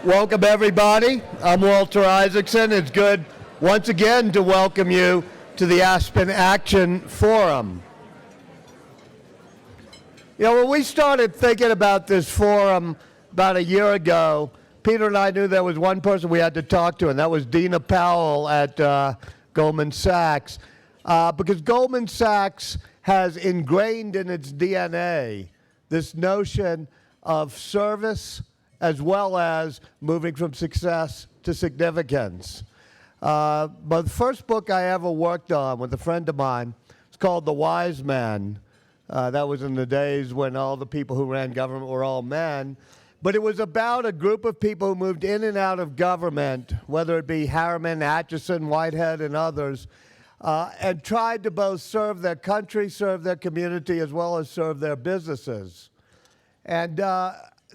Welcome, everybody. I'm Walter Isaacson. It's good once again to welcome you to the Aspen Action Forum. You know, when we started thinking about this forum about a year ago, Peter and I knew there was one person we had to talk to, and that was Dina Powell at Goldman Sachs, because Goldman Sachs has ingrained in its DNA this notion of service as well as moving from success to significance. But the first book I ever worked on with a friend of mine, it's called The Wise Men. That was in the days when all the people who ran government were all men. But it was about a group of people who moved in and out of government, whether it be Harriman, Atchison, Whitehead, and others, and tried to both serve their country, serve their community, as well as serve their businesses. And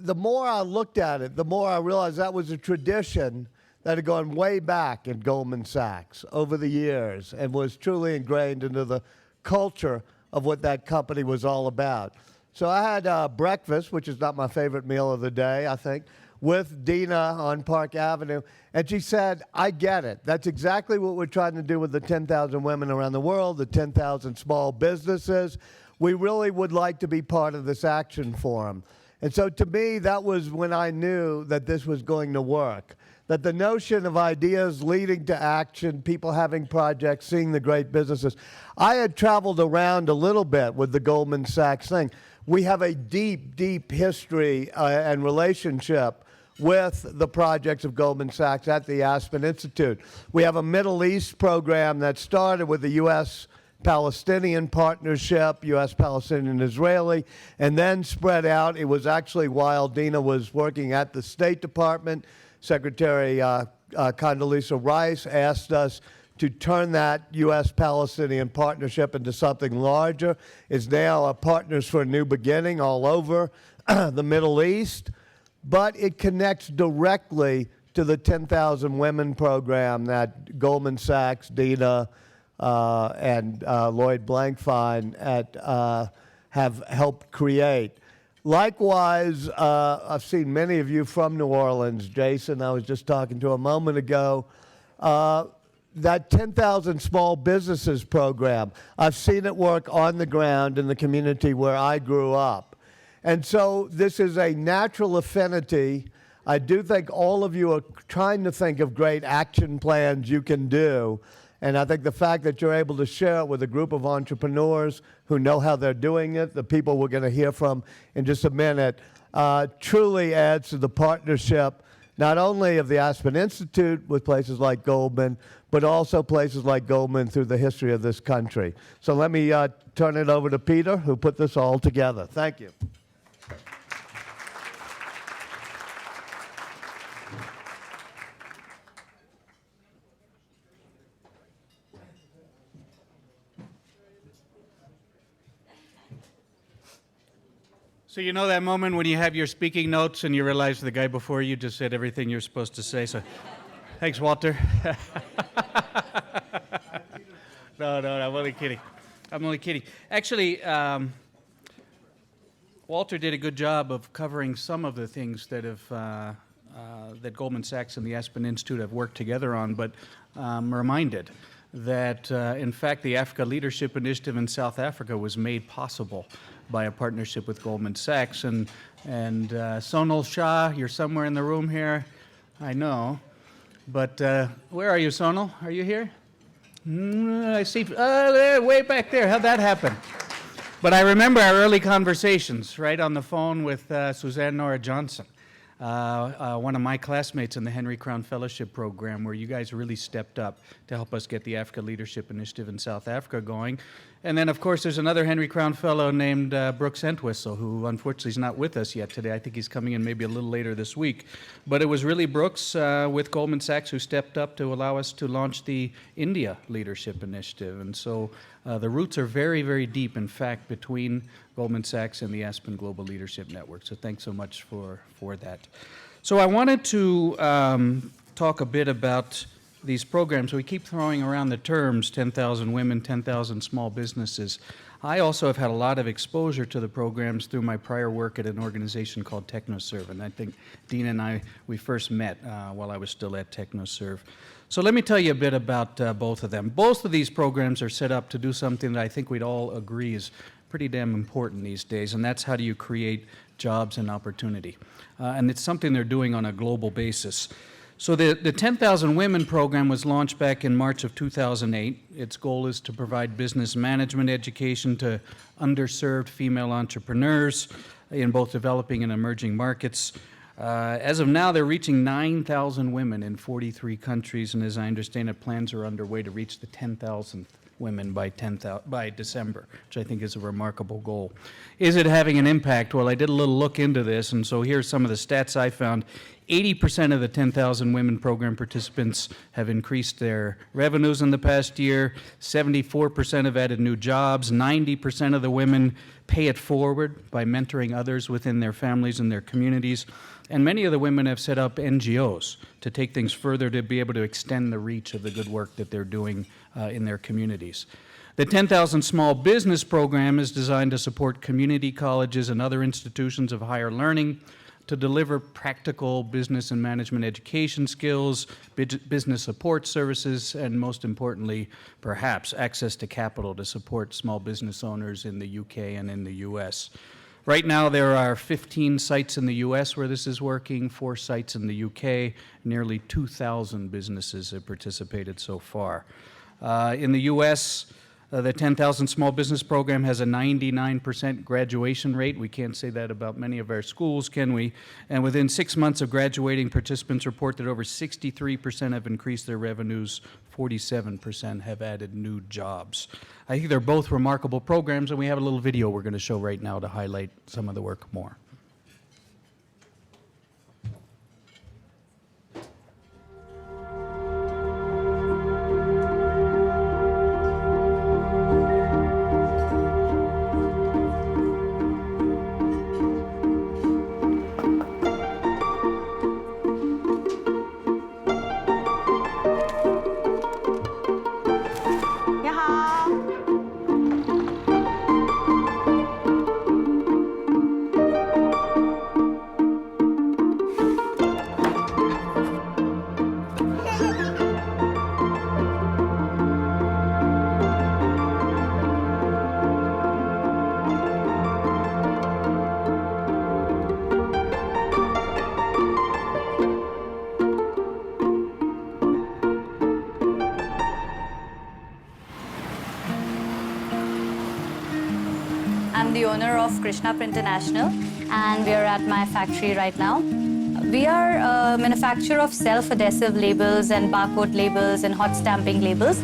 the more I looked at it, the more I realized that was a tradition that had gone way back in Goldman Sachs over the years and was truly ingrained into the culture of what that company was all about. So I had breakfast, which is not my favorite meal of the day, I think, with Dina on Park Avenue, and she said, I get it. That's exactly what we're trying to do with the 10,000 women around the world, the 10,000 small businesses. We really would like to be part of this action forum. And so to me, that was when I knew that this was going to work, that the notion of ideas leading to action, people having projects, seeing the great businesses. I had traveled around a little bit with the Goldman Sachs thing. We have a deep, deep history and relationship with the projects of Goldman Sachs at the Aspen Institute. We have a Middle East program that started with the U.S. Palestinian partnership, U.S. Palestinian Israeli, and then spread out. It was actually while Dina was working at the State Department, Secretary Condoleezza Rice asked us to turn that U.S. Palestinian partnership into something larger. It's now a Partners for a New Beginning all over the Middle East, but it connects directly to the 10,000 Women program that Goldman Sachs, Dina, and Lloyd Blankfein have helped create. Likewise, I've seen many of you from New Orleans. Jason, I was just talking to a moment ago. That 10,000 Small Businesses program, I've seen it work on the ground in the community where I grew up. And so this is a natural affinity. I do think all of you are trying to think of great action plans you can do. And I think the fact that you're able to share it with a group of entrepreneurs who know how they're doing it, the people we're going to hear from in just a minute, truly adds to the partnership, not only of the Aspen Institute with places like Goldman, but also places like Goldman through the history of this country. So let me turn it over to Peter, who put this all together. Thank you. So you know that moment when you have your speaking notes and you realize the guy before you just said everything you're supposed to say? So, thanks, Walter. No, I'm only kidding. I'm only kidding. Actually, Walter did a good job of covering some of the things that have that Goldman Sachs and the Aspen Institute have worked together on, but I'm reminded that, in fact, the Africa Leadership Initiative in South Africa was made possible by a partnership with Goldman Sachs. And Sonal Shah, you're somewhere in the room here, I know. But where are you, Sonal? Are you here? I see, there, way back there. How'd that happen? But I remember our early conversations, right, on the phone with Suzanne Nora Johnson, one of my classmates in the Henry Crown Fellowship Program, where you guys really stepped up to help us get the Africa Leadership Initiative in South Africa going. And then, of course, there's another Henry Crown Fellow named Brooks Entwistle, who unfortunately is not with us yet today. I think he's coming in maybe a little later this week. But it was really Brooks with Goldman Sachs who stepped up to allow us to launch the India Leadership Initiative. And so the roots are very, very deep, in fact, between Goldman Sachs and the Aspen Global Leadership Network. So thanks so much for that. So I wanted to talk a bit about these programs, we keep throwing around the terms 10,000 women, 10,000 small businesses. I also have had a lot of exposure to the programs through my prior work at an organization called TechnoServe, and I think Dean and I, we first met while I was still at TechnoServe. So let me tell you a bit about both of them. Both of these programs are set up to do something that I think we'd all agree is pretty damn important these days, and that's how do you create jobs and opportunity. And it's something they're doing on a global basis. So the 10,000 Women program was launched back in March of 2008. Its goal is to provide business management education to underserved female entrepreneurs in both developing and emerging markets. As of now, they're reaching 9,000 women in 43 countries, and as I understand it, plans are underway to reach the 10,000th women by December, which I think is a remarkable goal. Is it having an impact? Well, I did a little look into this, and so here's some of the stats I found. 80% of the 10,000 Women program participants have increased their revenues in the past year. 74% have added new jobs. 90% of the women pay it forward by mentoring others within their families and their communities. And many of the women have set up NGOs to take things further, to be able to extend the reach of the good work that they're doing in their communities. The 10,000 Small Business Program is designed to support community colleges and other institutions of higher learning to deliver practical business and management education skills, business support services, and most importantly, perhaps, access to capital to support small business owners in the UK and in the US. Right now, there are 15 sites in the US where this is working, 4 sites in the UK. Nearly 2,000 businesses have participated so far. In the US, the 10,000 Small Business Program has a 99% graduation rate. We can't say that about many of our schools, can we? And within 6 months of graduating, participants report that over 63% have increased their revenues, 47% have added new jobs. I think they're both remarkable programs, and we have a little video we're going to show right now to highlight some of the work more. I'm the owner of Krishna Print International, and we are at my factory right now. We are a manufacturer of self-adhesive labels and barcode labels and hot stamping labels.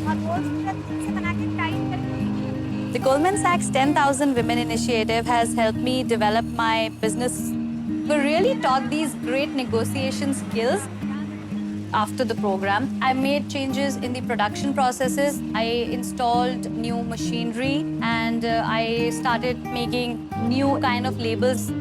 The Goldman Sachs 10,000 Women Initiative has helped me develop my business. We're really taught these great negotiation skills. After the program, I made changes in the production processes. I installed new machinery, and I started making new kind of labels.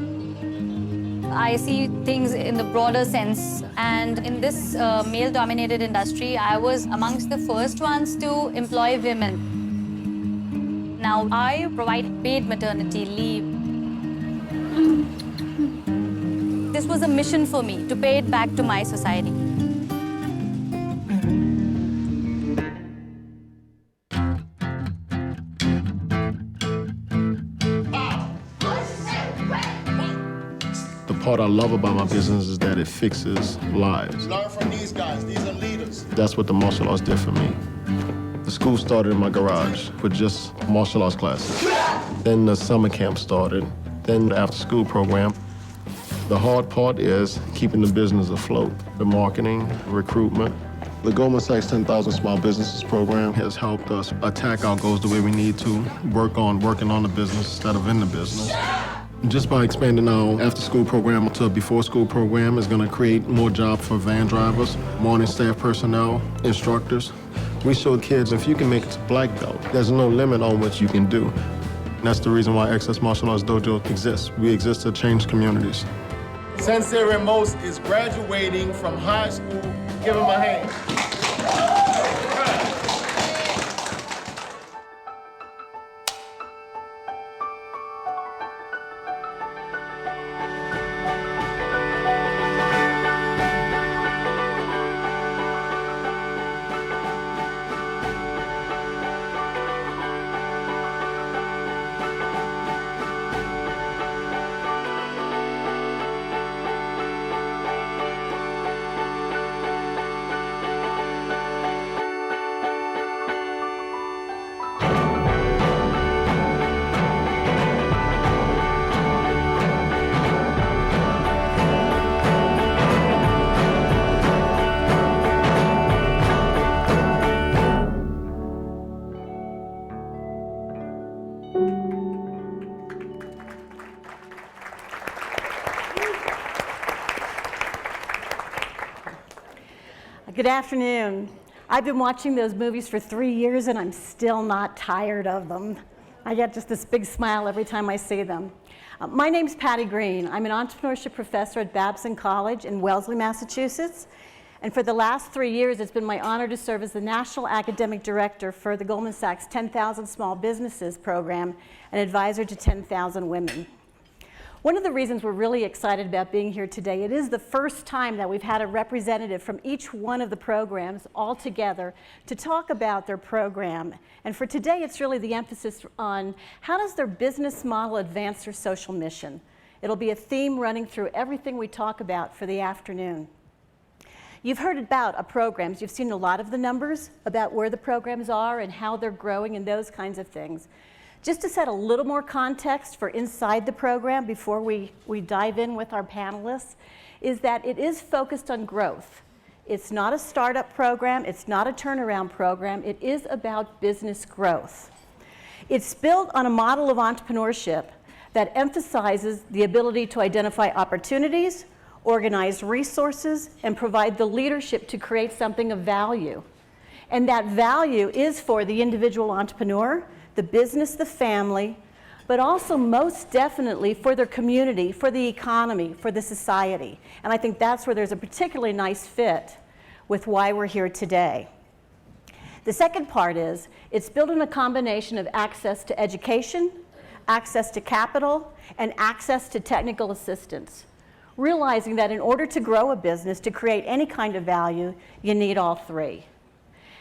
I see things in the broader sense, and in this male-dominated industry, I was amongst the first ones to employ women. Now, I provide paid maternity leave. This was a mission for me, to pay it back to my society. The part I love about my business is that it fixes lives. Learn from these guys. These are leaders. That's what the martial arts did for me. The school started in my garage with just martial arts classes. Then the summer camp started. Then the after-school program. The hard part is keeping the business afloat. The marketing, recruitment. The Goldman Sachs 10,000 Small Businesses program has helped us attack our goals the way we need to, working on the business instead of in the business. Just by expanding our after-school program to a before-school program is going to create more jobs for van drivers, morning staff personnel, instructors. We show kids if you can make it to black belt, there's no limit on what you can do. And that's the reason why Access Martial Arts Dojo exists. We exist to change communities. Sensei Ramos is graduating from high school. Give him a hand. Good afternoon. I've been watching those movies for 3 years and I'm still not tired of them. I get just this big smile every time I see them. My name's Patti Greene. I'm an entrepreneurship professor at Babson College in Wellesley, Massachusetts. And for the last 3 years, it's been my honor to serve as the National Academic Director for the Goldman Sachs 10,000 Small Businesses program and advisor to 10,000 women. One of the reasons we're really excited about being here today, it is the first time that we've had a representative from each one of the programs all together to talk about their program. And for today, it's really the emphasis on how does their business model advance their social mission. It'll be a theme running through everything we talk about for the afternoon. You've heard about programs. You've seen a lot of the numbers about where the programs are and how they're growing and those kinds of things. Just to set a little more context for inside the program before we dive in with our panelists, is that it is focused on growth. It's not a startup program, it's not a turnaround program, it is about business growth. It's built on a model of entrepreneurship that emphasizes the ability to identify opportunities, organize resources, and provide the leadership to create something of value. And that value is for the individual entrepreneur, the business, the family, but also most definitely for their community, for the economy, for the society. And I think that's where there's a particularly nice fit with why we're here today. The second part is, it's built on a combination of access to education, access to capital, and access to technical assistance. Realizing that in order to grow a business, to create any kind of value, you need all three.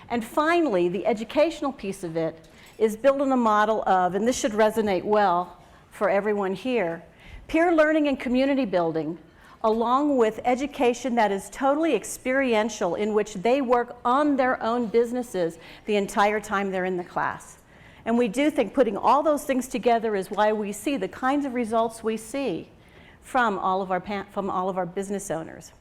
And finally, the educational piece of it is built on a model of, and this should resonate well for everyone here, peer learning and community building, along with education that is totally experiential, in which they work on their own businesses the entire time they're in the class. And we do think putting all those things together is why we see the kinds of results we see from all of our business owners.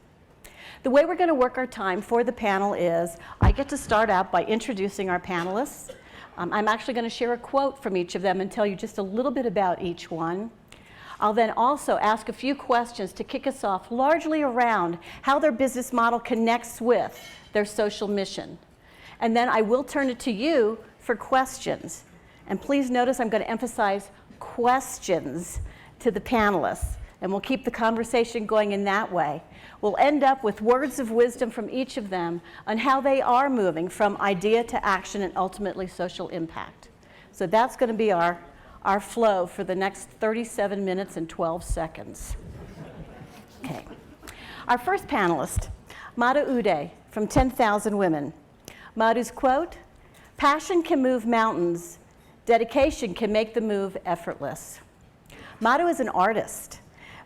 The way we're going to work our time for the panel is, I get to start out by introducing our panelists. I'm actually going to share a quote from each of them and tell you just a little bit about each one. I'll then also ask a few questions to kick us off, largely around how their business model connects with their social mission. And then I will turn it to you for questions. And please notice I'm going to emphasize questions to the panelists. And we'll keep the conversation going in that way. We'll end up with words of wisdom from each of them on how they are moving from idea to action and ultimately social impact. So that's going to be our flow for the next 37 minutes and 12 seconds. Okay. Our first panelist, Madhu Uday from 10,000 Women. Madhu's quote, "Passion can move mountains. Dedication can make the move effortless." Madhu is an artist.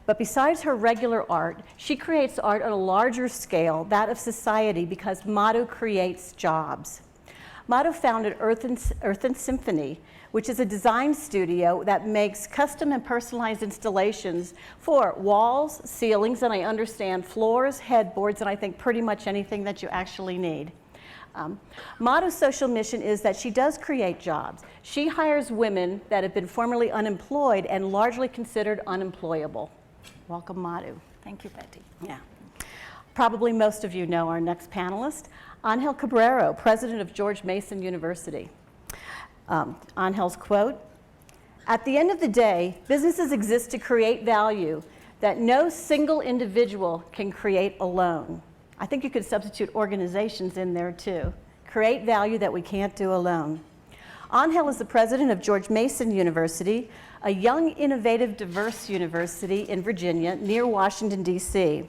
But besides her regular art, she creates art on a larger scale, that of society, because Madhu creates jobs. Madhu founded Earth and Symphony, which is a design studio that makes custom and personalized installations for walls, ceilings, and I understand floors, headboards, and I think pretty much anything that you actually need. Madhu's social mission is that she does create jobs. She hires women that have been formerly unemployed and largely considered unemployable. Welcome, Madhu. Thank you, Patti. Yeah. Probably most of you know our next panelist, Angel Cabrero, president of George Mason University. Angel's quote, "At the end of the day, businesses exist to create value that no single individual can create alone." I think you could substitute organizations in there too. Create value that we can't do alone. Angel is the president of George Mason University, a young, innovative, diverse university in Virginia near Washington, D.C.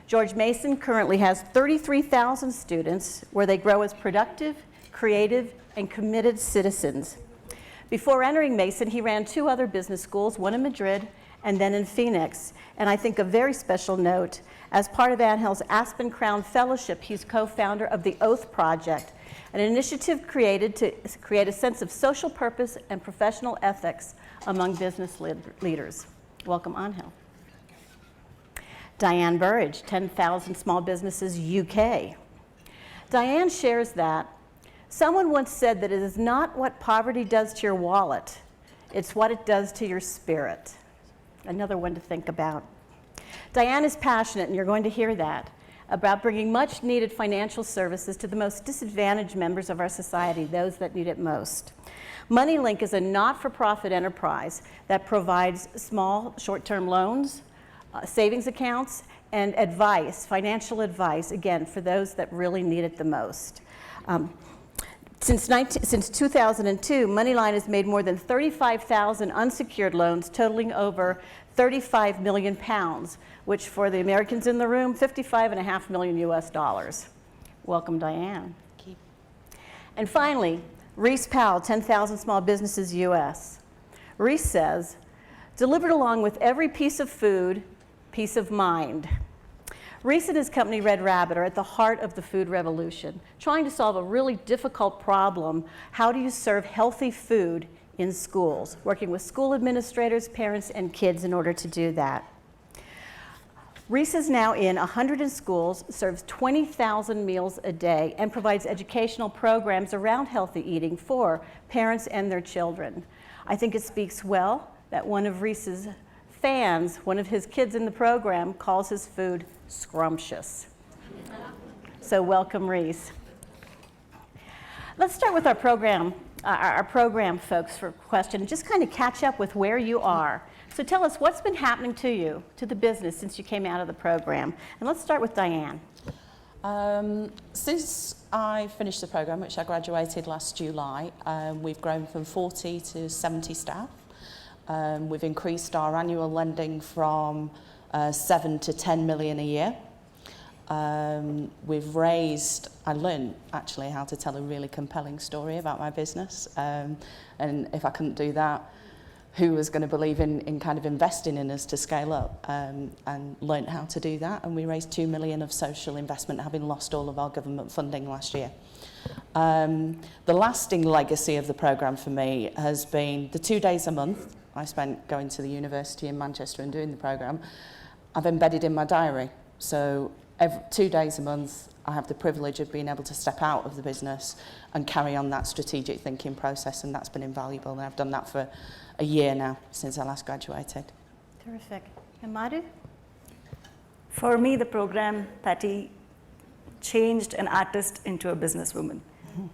George Mason currently has 33,000 students where they grow as productive, creative, and committed citizens. Before entering Mason, he ran 2 other business schools, one in Madrid and then in Phoenix. And I think a very special note, as part of Angel's Aspen Crown Fellowship, he's co-founder of the Oath Project, an initiative created to create a sense of social purpose and professional ethics among business leaders. Welcome, Angel. Diane Burridge, 10,000 Small Businesses UK. Diane shares that someone once said that it is not what poverty does to your wallet, it's what it does to your spirit. Another one to think about. Diane is passionate, and you're going to hear that, about bringing much needed financial services to the most disadvantaged members of our society, those that need it most. MoneyLink is a not-for-profit enterprise that provides small short-term loans, savings accounts, and advice, financial advice, again, for those that really need it the most. Since 2002, MoneyLine has made more than 35,000 unsecured loans totaling over 35 million pounds, which for the Americans in the room, 55.5 million US dollars. Welcome, Diane. Thank you. And finally, Reese Powell, 10,000 Small Businesses US. Reese says, delivered along with every piece of food, peace of mind. Reese and his company Red Rabbit are at the heart of the food revolution, trying to solve a really difficult problem. How do you serve healthy food in schools? Working with school administrators, parents, and kids in order to do that. Reese is now in 100 schools, serves 20,000 meals a day, and provides educational programs around healthy eating for parents and their children. I think it speaks well that one of Reese's fans, one of his kids in the program, calls his food scrumptious. So welcome, Reese. Let's start with our program folks for a question, just kind of catch up with where you are. So tell us what's been happening to you, to the business, since you came out of the program. And let's start with Diane. Since I finished the program, which I graduated last July, we've grown from 40 to 70 staff. We've increased our annual lending from 7 to 10 million a year. We've raised, I learned actually how to tell a really compelling story about my business. And if I couldn't do that, who was going to believe in kind of investing in us to scale up, and learned how to do that. And we raised 2 million of social investment, having lost all of our government funding last year. The lasting legacy of the program for me has been the 2 days a month I spent going to the university in Manchester and doing the program. I've embedded in my diary. So 2 days a month, I have the privilege of being able to step out of the business and carry on that strategic thinking process, and that's been invaluable. And I've done that for a year now, since I last graduated. Terrific. And Madhu? For me, the program, Patti, changed an artist into a businesswoman.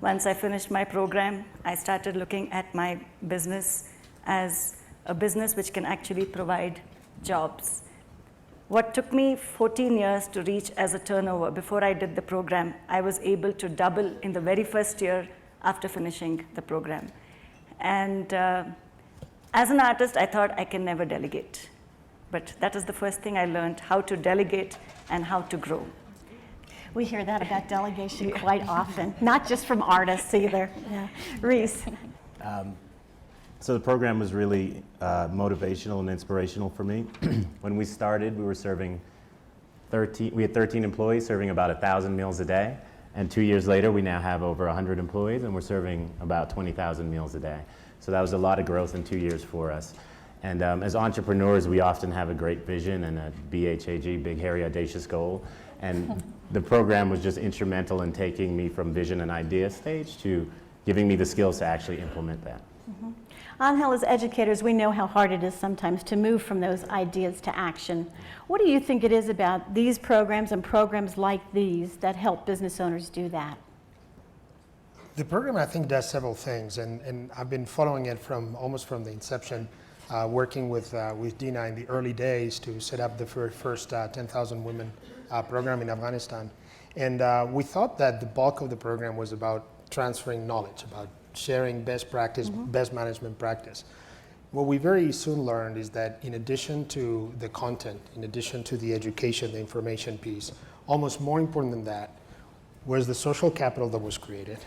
Once I finished my program, I started looking at my business as a business which can actually provide jobs. What took me 14 years to reach as a turnover before I did the program, I was able to double in the very first year after finishing the program. And as an artist, I thought I can never delegate. But that is the first thing I learned, how to delegate and how to grow. We hear that about delegation quite often, not just from artists either. Yeah. Reese? So the program was really motivational and inspirational for me. When we started, we had 13 employees serving about 1,000 meals a day. And 2 years later, we now have over 100 employees, and we're serving about 20,000 meals a day. So that was a lot of growth in 2 years for us. And as entrepreneurs, we often have a great vision and a BHAG, big, hairy, audacious goal. And the program was just instrumental in taking me from vision and idea stage to giving me the skills to actually implement that. Mm-hmm. Angel, as educators, we know how hard it is sometimes to move from those ideas to action. What do you think it is about these programs and programs like these that help business owners do that? The program, I think, does several things, and I've been following it almost from the inception, working with Dina in the early days to set up the first 10,000 women program in Afghanistan. And we thought that the bulk of the program was about transferring knowledge, about sharing best practice, best management practice. What we very soon learned is that in addition to the content, in addition to the education, the information piece, almost more important than that was the social capital that was created,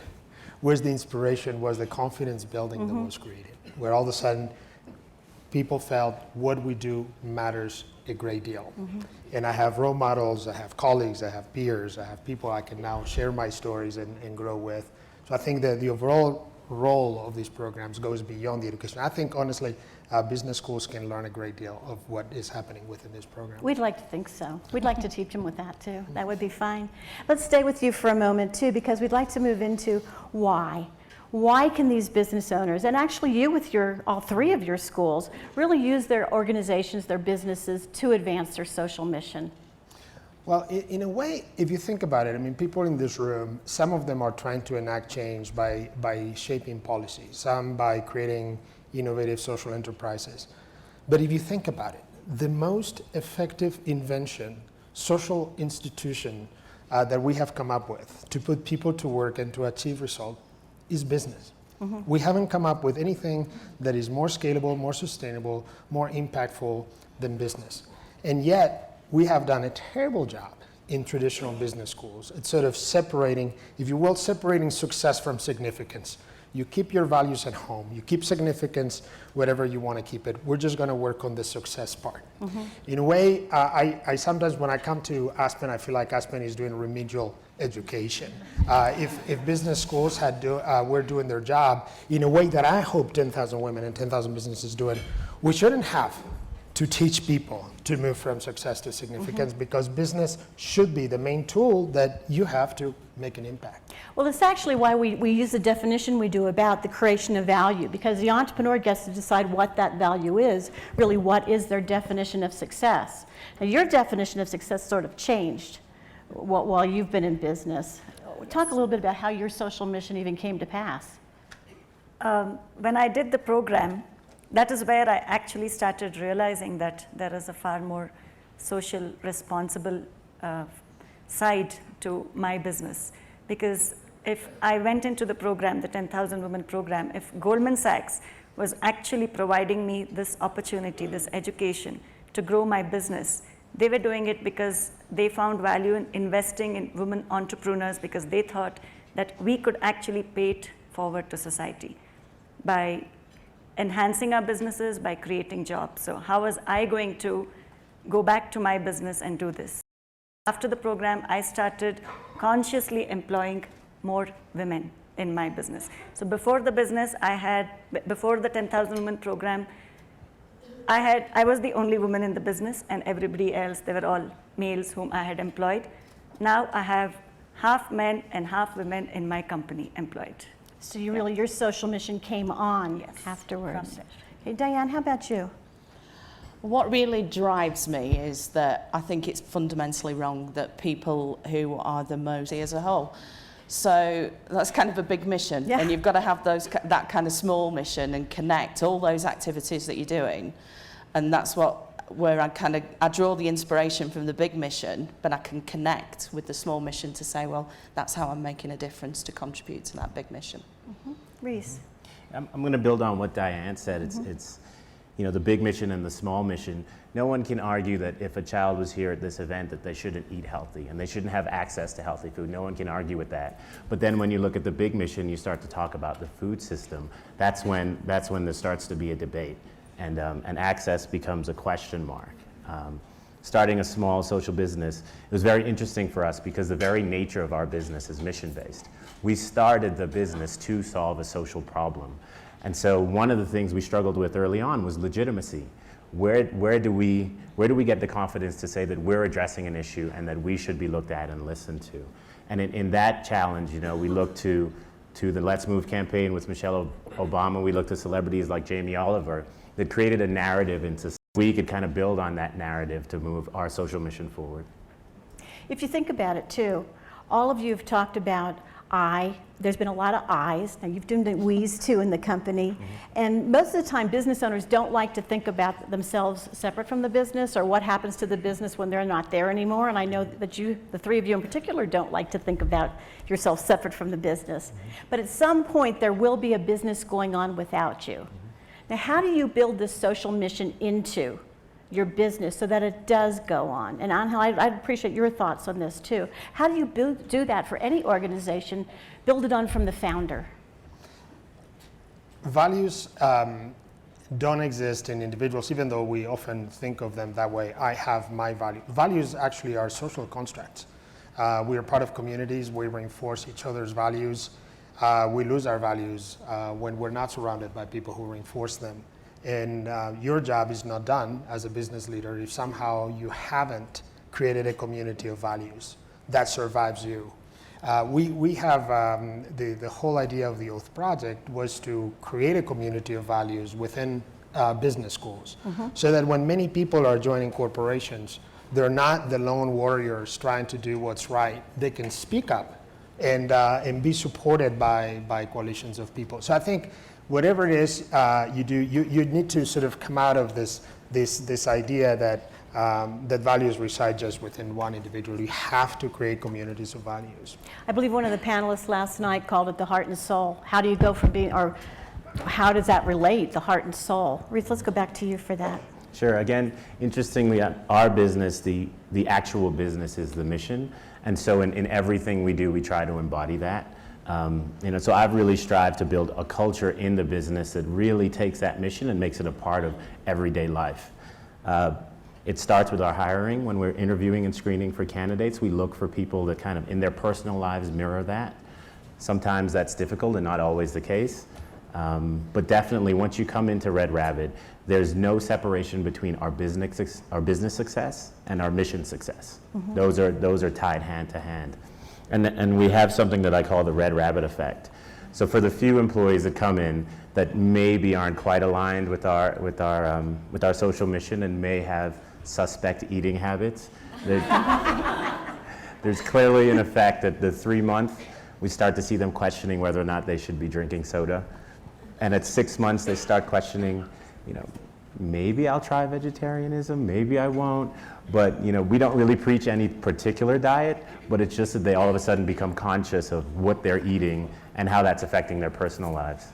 was the inspiration, was the confidence building that was created, where all of a sudden people felt what we do matters a great deal. And I have role models, I have colleagues, I have peers, I have people I can now share my stories and grow with. So I think that the overall role of these programs goes beyond the education. I think, honestly, business schools can learn a great deal of what is happening within this program. We'd like to think so. We'd like to teach them with that, too. That would be fine. Let's stay with you for a moment, too, because we'd like to move into why. Why can these business owners, and actually you with all three of your schools, really use their organizations, their businesses, to advance their social mission? Well, in a way, if you think about it, I mean, people in this room, some of them are trying to enact change by shaping policy, some by creating innovative social enterprises. But if you think about it, the most effective invention, social institution that we have come up with to put people to work and to achieve results is business. We haven't come up with anything that is more scalable, more sustainable, more impactful than business. And yet, we have done a terrible job in traditional business schools. It's sort of separating, if you will, separating success from significance. You keep your values at home. You keep significance wherever you want to keep it. We're just going to work on the success part. In a way, I sometimes, when I come to Aspen, I feel like Aspen is doing remedial education. If business schools were doing their job in a way that I hope 10,000 women and 10,000 businesses do it, we shouldn't have to teach people to move from success to significance because business should be the main tool that you have to make an impact. Well, it's actually why we use the definition we do about the creation of value, because the entrepreneur gets to decide what that value is, really what is their definition of success. Now, your definition of success sort of changed while you've been in business. Talk a little bit about how your social mission even came to pass. When I did the program, that is where I actually started realizing that there is a far more social responsible side to my business. Because if I went into the program, the 10,000 Women program, if Goldman Sachs was actually providing me this opportunity, this education to grow my business, they were doing it because they found value in investing in women entrepreneurs because they thought that we could actually pay it forward to society by enhancing our businesses, by creating jobs. So how was I going to go back to my business and do this? After the program, I started consciously employing more women in my business. So before the business, before the 10,000 Women program, I was the only woman in the business, and everybody else, they were all males whom I had employed. Now I have half men and half women in my company employed. So your social mission came on afterwards. Okay, Diane, how about you? What really drives me is that I think it's fundamentally wrong that people who are the most as a whole. So that's kind of a big mission, and you've got to have that kind of small mission and connect all those activities that you're doing, and that's where I draw the inspiration from the big mission, but I can connect with the small mission to say, well, that's how I'm making a difference to contribute to that big mission. Reese. I'm going to build on what Diane said. It's you know, the big mission and the small mission. No one can argue that if a child was here at this event that they shouldn't eat healthy and they shouldn't have access to healthy food. No one can argue with that. But then when you look at the big mission, you start to talk about the food system. That's when there starts to be a debate, and access becomes a question mark. Starting a small social business, it was very interesting for us because the very nature of our business is mission-based. We started the business to solve a social problem. And so one of the things we struggled with early on was legitimacy. Where do we get the confidence to say that we're addressing an issue and that we should be looked at and listened to? And in that challenge, you know, we look to the Let's Move campaign with Michelle Obama. We look to celebrities like Jamie Oliver that created a narrative into we could kind of build on that narrative to move our social mission forward. If you think about it too, all of you have talked about there's been a lot of I's. Now you've done the we's too in the company. And most of the time business owners don't like to think about themselves separate from the business or what happens to the business when they're not there anymore. And I know that the three of you in particular, don't like to think about yourself separate from the business. But at some point there will be a business going on without you. Now how do you build this social mission into your business so that it does go on? And Angel, I'd appreciate your thoughts on this too. How do you do that for any organization? Build it on from the founder. Values don't exist in individuals, even though we often think of them that way. I have my value. Values actually are social constructs. We are part of communities. We reinforce each other's values. We lose our values when we're not surrounded by people who reinforce them. And your job is not done as a business leader if somehow you haven't created a community of values that survives you. We have the whole idea of the Oath Project was to create a community of values within business schools, so that when many people are joining corporations, they're not the lone warriors trying to do what's right. They can speak up and be supported by coalitions of people. So I think whatever it is you do, you need to sort of come out of this idea that that values reside just within one individual. You have to create communities of values. I believe one of the panelists last night called it the heart and soul. How do you go from being, or how does that relate, the heart and soul? Ruth, let's go back to you for that. Sure. Again, interestingly, our business, the actual business is the mission. And so in everything we do, we try to embody that. So I've really strived to build a culture in the business that really takes that mission and makes it a part of everyday life. It starts with our hiring. When we're interviewing and screening for candidates, we look for people that kind of in their personal lives mirror that. Sometimes that's difficult and not always the case. But definitely once you come into Red Rabbit, there's no separation between our business success and our mission success. Mm-hmm. Those are tied hand to hand. And we have something that I call the Red Rabbit effect. So for the few employees that come in that maybe aren't quite aligned with our social mission and may have suspect eating habits, there's clearly an effect that the 3 month we start to see them questioning whether or not they should be drinking soda. And at 6 months they start questioning, maybe I'll try vegetarianism, maybe I won't. But we don't really preach any particular diet, but it's just that they all of a sudden become conscious of what they're eating and how that's affecting their personal lives.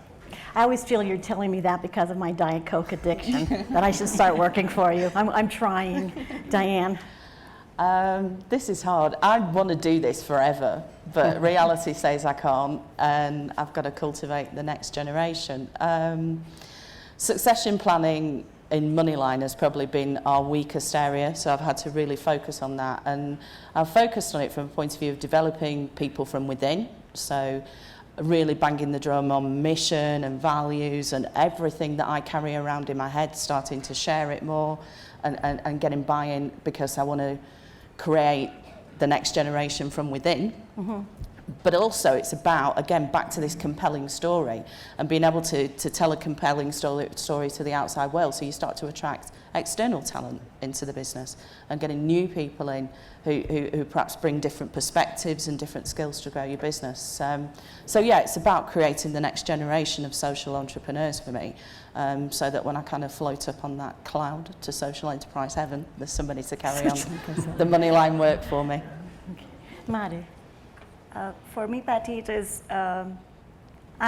I always feel you're telling me that because of my Diet Coke addiction, that I should start working for you. I'm trying. Diane? This is hard. I want to do this forever, but reality says I can't, and I've got to cultivate the next generation. Succession planning in Moneyline has probably been our weakest area, so I've had to really focus on that. And I've focused on it from a point of view of developing people from within, so really banging the drum on mission and values and everything that I carry around in my head, starting to share it more and getting buy-in, because I want to create the next generation from within. Mm-hmm. But also it's about, again, back to this compelling story and being able to tell a compelling story to the outside world. So you start to attract external talent into the business and getting new people in who perhaps bring different perspectives and different skills to grow your business. So yeah, it's about creating the next generation of social entrepreneurs for me, so that when I kind of float up on that cloud to social enterprise heaven, there's somebody to carry on the Moneyline work for me. Okay. Mari? For me, Patti, it is, I'm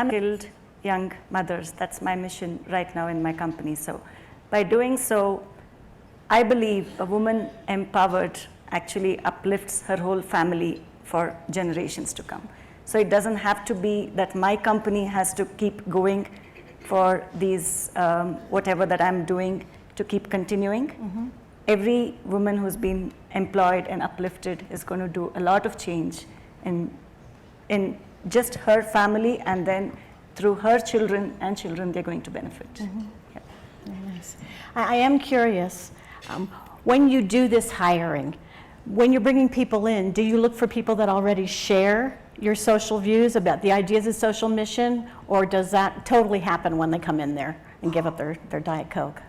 skilled young mothers. That's my mission right now in my company. So by doing so, I believe a woman empowered actually uplifts her whole family for generations to come. So it doesn't have to be that my company has to keep going for these, whatever that I'm doing, to keep continuing. Mm-hmm. Every woman who's been employed and uplifted is going to do a lot of change in just her family, and then through her children they're going to benefit. Mm-hmm. Yeah. Very nice. I am curious, when you do this hiring, when you're bringing people in, do you look for people that already share your social views about the ideas of social mission, or does that totally happen when they come in there and give up their Diet Coke?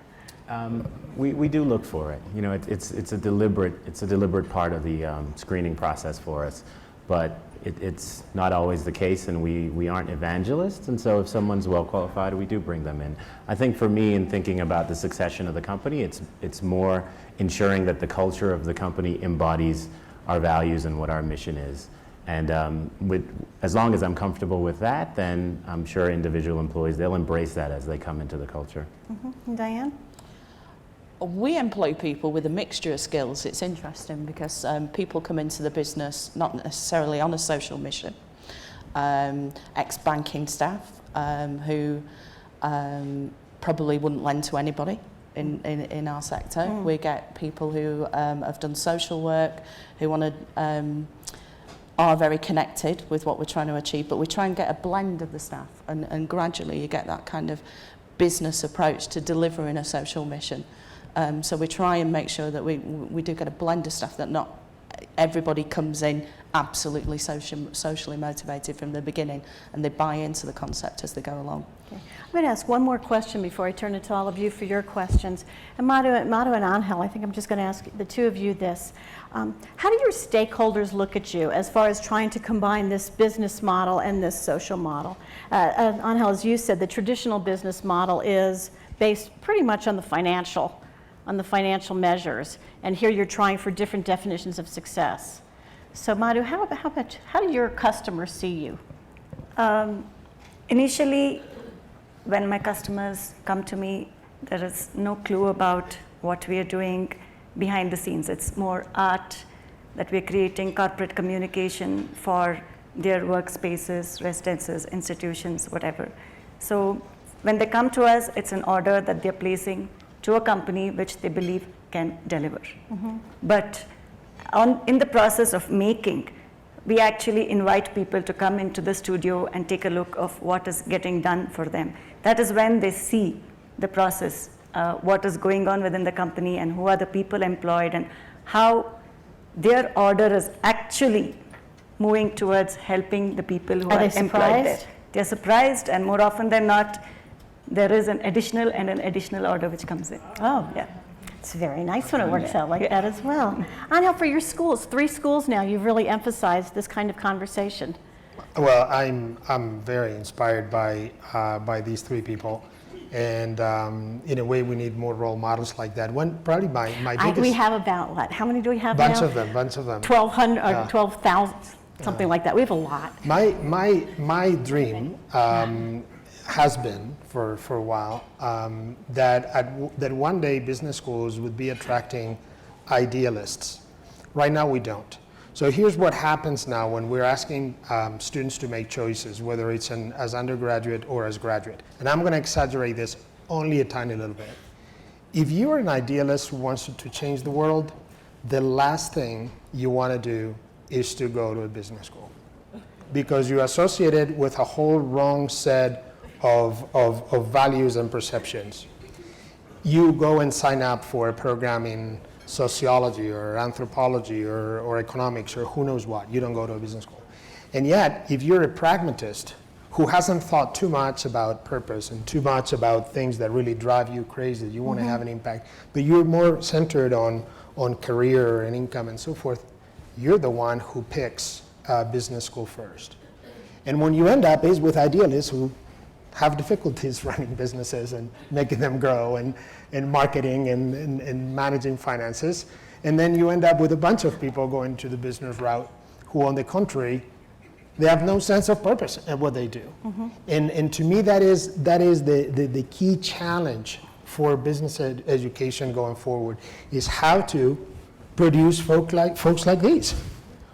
We do look for it. It's a deliberate part of the screening process for us, but it's not always the case, and we aren't evangelists, and so if someone's well qualified, we do bring them in. I think for me, in thinking about the succession of the company, it's more ensuring that the culture of the company embodies our values and what our mission is. And as long as I'm comfortable with that, then I'm sure individual employees, they'll embrace that as they come into the culture. Mm-hmm. Diane? We employ people with a mixture of skills. It's interesting because people come into the business not necessarily on a social mission. Ex-banking staff who probably wouldn't lend to anybody in our sector. Mm. We get people who have done social work, who are very connected with what we're trying to achieve, but we try and get a blend of the staff, and gradually you get that kind of business approach to delivering a social mission. So we try and make sure that we do get a blend of stuff, that not everybody comes in absolutely socially motivated from the beginning, and they buy into the concept as they go along. Okay. I'm going to ask one more question before I turn it to all of you for your questions. And Madhu and Angel, I think I'm just going to ask the two of you this. How do your stakeholders look at you as far as trying to combine this business model and this social model? Angel, as you said, the traditional business model is based pretty much on the financial measures, and here you're trying for different definitions of success. So Madhu, how do your customers see you? Initially, when my customers come to me, there is no clue about what we are doing behind the scenes. It's more art that we're creating, corporate communication for their workspaces, residences, institutions, whatever. So when they come to us, it's an order that they're placing to a company which they believe can deliver. But in the process of making, we actually invite people to come into the studio and take a look of what is getting done for them. That is when they see the process, what is going on within the company and who are the people employed and how their order is actually moving towards helping the people who are employed there. They're surprised, and more often than not, there is an additional order which comes in. Oh, yeah. It's very nice when it works out like that as well. Angel, for your schools, 3 schools now, you've really emphasized this kind of conversation. Well, I'm very inspired by these 3 people, and in a way, we need more role models like that. Probably my biggest. We have about what? How many do we have bunch now? of them. 1,200 or 12,000, something like that. We have a lot. My dream has been for a while that one day business schools would be attracting idealists. Right now we don't. So here's what happens now when we're asking students to make choices, whether it's as undergraduate or as graduate. And I'm going to exaggerate this only a tiny little bit. If you're an idealist who wants to change the world, the last thing you want to do is to go to a business school, because you associate it with a whole wrong set of values and perceptions. You go and sign up for a program in sociology or anthropology or economics or who knows what. You don't go to a business school. And yet, if you're a pragmatist who hasn't thought too much about purpose and too much about things that really drive you crazy, you want to have an impact, but you're more centered on career and income and so forth, you're the one who picks business school first. And when you end up is with idealists who have difficulties running businesses and making them grow and marketing and managing finances. And then you end up with a bunch of people going to the business route who, on the contrary, they have no sense of purpose in what they do. And to me, that is the key challenge for business education going forward, is how to produce folks like these,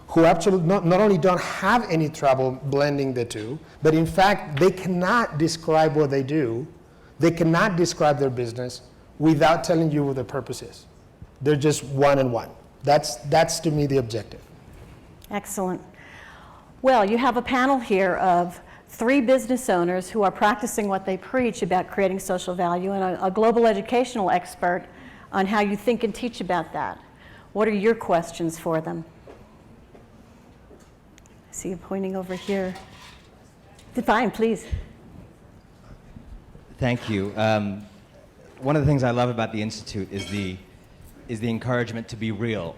who actually not only don't have any trouble blending the two, but in fact, they cannot describe what they do, they cannot describe their business without telling you what their purpose is. They're just one and one. That's to me the objective. Excellent. Well, you have a panel here of 3 business owners who are practicing what they preach about creating social value, and a global educational expert on how you think and teach about that. What are your questions for them? I see you pointing over here. Fine, please. Thank you. One of the things I love about the Institute is the encouragement to be real.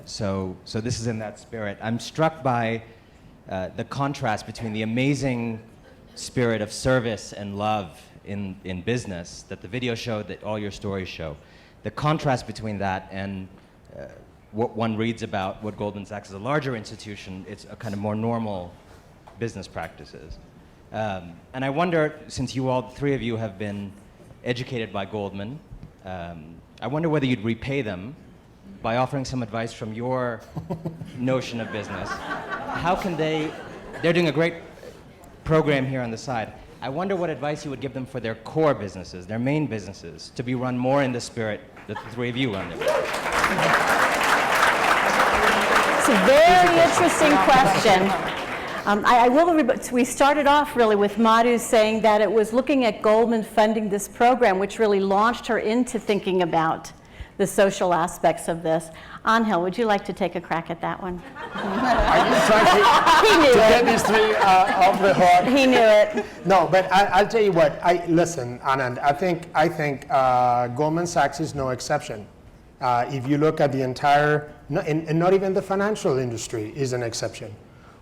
So this is in that spirit. I'm struck by the contrast between the amazing spirit of service and love in business that the video showed, that all your stories show. The contrast between that and what one reads about what Goldman Sachs is a larger institution, it's a kind of more normal business practices. And I wonder, since you all, 3 of you have been educated by Goldman, I wonder whether you'd repay them by offering some advice from your notion of business. How can they're doing a great program here on the side. I wonder what advice you would give them for their core businesses, their main businesses, to be run more in the spirit that the 3 of you run them. It's a very interesting question. We started off really with Madhu saying that it was looking at Goldman funding this program which really launched her into thinking about the social aspects of this. Angel, would you like to take a crack at that one? Are you trying to get these three off the hook? He knew it. No, but I'll tell you what. Listen, Anand. I think Goldman Sachs is no exception. If you look at the entire, and not even the financial industry is an exception.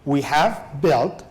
We have built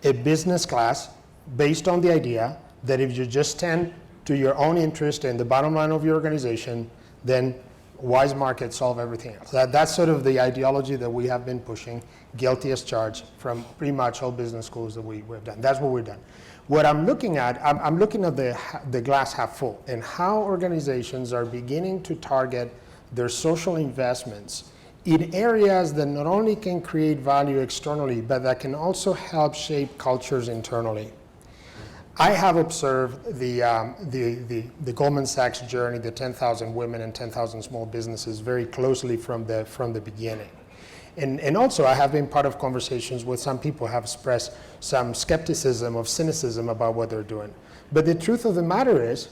a business class based on the idea that if you just tend to your own interest and the bottom line of your organization, then wise markets solve everything else. That's sort of the ideology that we have been pushing, guilty as charged, from pretty much all business schools that we've done. That's what we've done. What I'm looking at, I'm looking at the glass half full, and how organizations are beginning to target their social investments in areas that not only can create value externally, but that can also help shape cultures internally. I have observed the Goldman Sachs journey, the 10,000 women and 10,000 small businesses, very closely from the beginning. And also, I have been part of conversations with some people who have expressed some skepticism of cynicism about what they're doing. But the truth of the matter is,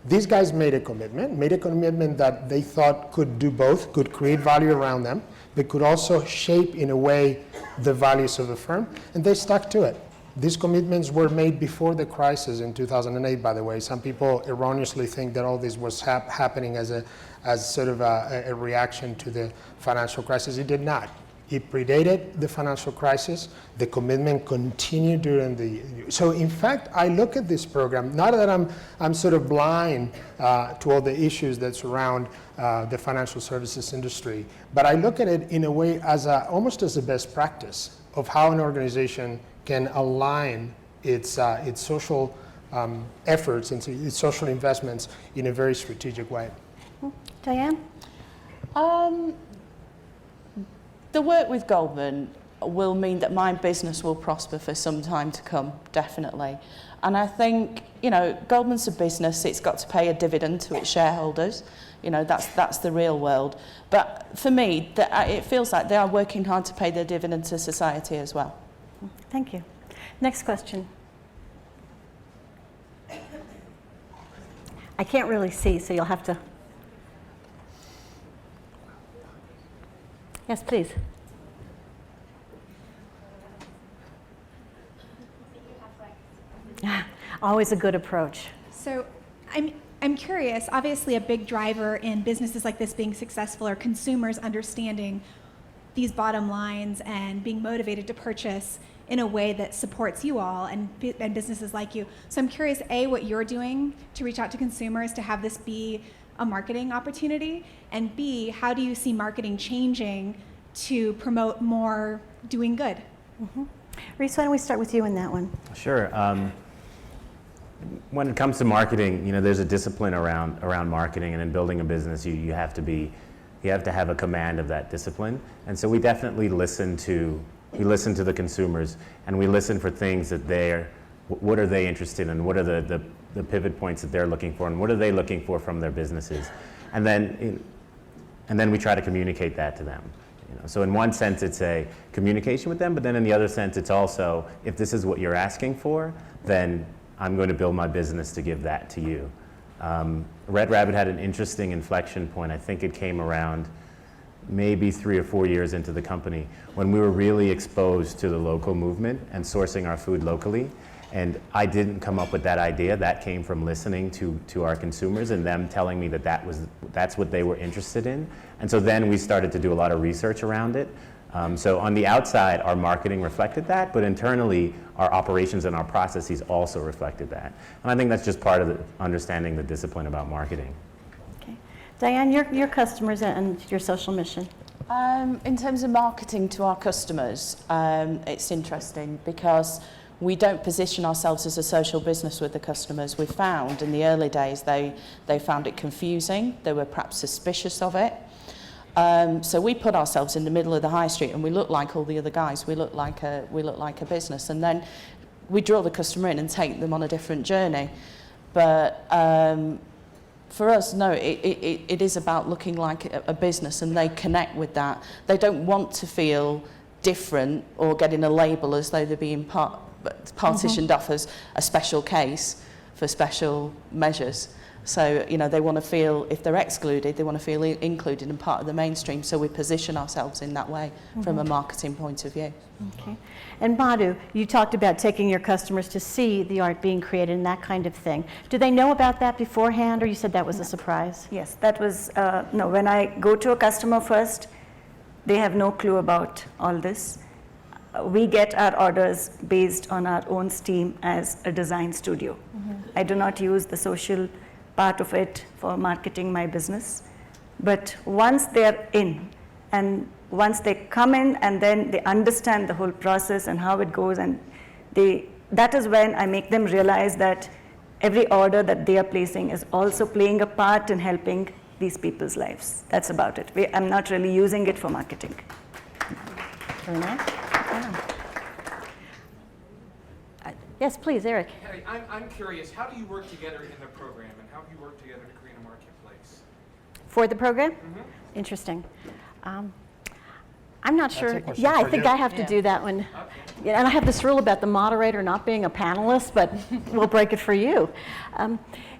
these guys made a commitment that they thought could do both, could create value around them, but could also shape in a way the values of the firm, and they stuck to it. These commitments were made before the crisis in 2008, by the way. Some people erroneously think that all this was happening as sort of a reaction to the financial crisis. It did not. It predated the financial crisis. The commitment continued during the. So in fact, I look at this program, not that I'm sort of blind to all the issues that surround the financial services industry, but I look at it in a way as almost as a best practice of how an organization can align its social efforts and its social investments in a very strategic way. Diane? The work with Goldman will mean that my business will prosper for some time to come, definitely. And I think, Goldman's a business, it's got to pay a dividend to its shareholders. That's the real world. But for me, it feels like they are working hard to pay their dividend to society as well. Thank you. Next question. I can't really see, so you'll have to. Yes, please. Always a good approach. So I'm curious, obviously a big driver in businesses like this being successful are consumers understanding these bottom lines and being motivated to purchase in a way that supports you all and businesses like you. So I'm curious, A, what you're doing to reach out to consumers to have this be a marketing opportunity, and B, how do you see marketing changing to promote more doing good? Mm-hmm. Reese, why don't we start with you in that one? Sure. When it comes to marketing, there's a discipline around marketing, and in building a business, you have to have a command of that discipline. And so we definitely listen to the consumers, and we listen for things that what are they interested in, what are the pivot points that they're looking for, and what are they looking for from their businesses, and then we try to communicate that to them. So in one sense, it's a communication with them, but then in the other sense, it's also, if this is what you're asking for, then I'm going to build my business to give that to you. Red Rabbit had an interesting inflection point. I think it came around maybe 3 or 4 years into the company when we were really exposed to the local movement and sourcing our food locally. And I didn't come up with that idea. That came from listening to our consumers and them telling me that's what they were interested in. And so then we started to do a lot of research around it. So on the outside, our marketing reflected that, but internally, our operations and our processes also reflected that. And I think that's just part of understanding the discipline about marketing. Okay. Diane, your customers and your social mission. In terms of marketing to our customers, it's interesting because we don't position ourselves as a social business with the customers. We found in the early days they found it confusing. They were perhaps suspicious of it. So we put ourselves in the middle of the high street, and we look like all the other guys. We look like a business, and then we draw the customer in and take them on a different journey. But for us, no, it is about looking like a business, and they connect with that. They don't want to feel different or getting a label as though they're being partitioned off as a special case for special measures. So, you know, they want to feel, if they're excluded, they want to feel included and part of the mainstream. So we position ourselves in that way from a marketing point of view. Okay. And Madhu, you talked about taking your customers to see the art being created and that kind of thing. Do they know about that beforehand, or you said that was a surprise? Yes, that was, no, when I go to a customer first, they have no clue about all this. We get our orders based on our own steam as a design studio. I do not use the social part of it for marketing my business. But once they're in, and once they come in and then they understand the whole process and how it goes, and that is when I make them realize that every order that they are placing is also playing a part in helping these people's lives. That's about it. I'm not really using it for marketing. Very nice. Yeah. Yes, please, Eric. Harry, I'm curious, how do you work together in the program, and how have you worked together to create a marketplace? For the program? Interesting. I'm not sure. question Yeah, I for think you. I have to do that one. Yeah, and I have this rule about the moderator not being a panelist, but we'll break it for you.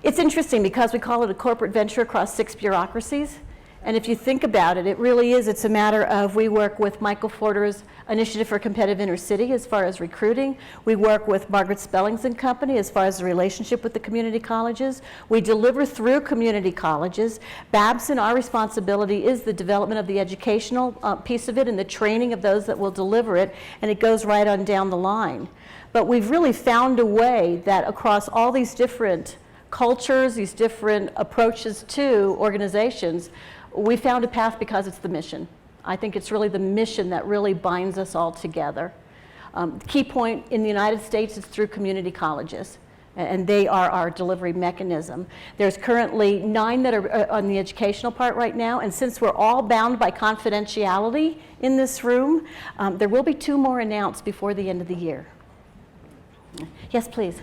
It's interesting because we call it a corporate venture across 6 bureaucracies. And if you think about it, it really is. It's a matter of, we work with Michael Forder's Initiative for Competitive Inner City as far as recruiting. We work with Margaret Spellings and Company as far as the relationship with the community colleges. We deliver through community colleges. Babson, our responsibility is the development of the educational piece of it and the training of those that will deliver it, and it goes right on down the line. But we've really found a way that across all these different cultures, these different approaches to organizations, we found a path because it's the mission. I think it's really the mission that really binds us all together. Key point in the United States is through community colleges, and they are our delivery mechanism. There's currently 9 that are on the educational part right now, and since we're all bound by confidentiality in this room, there will be 2 more announced before the end of the year. Yes, please.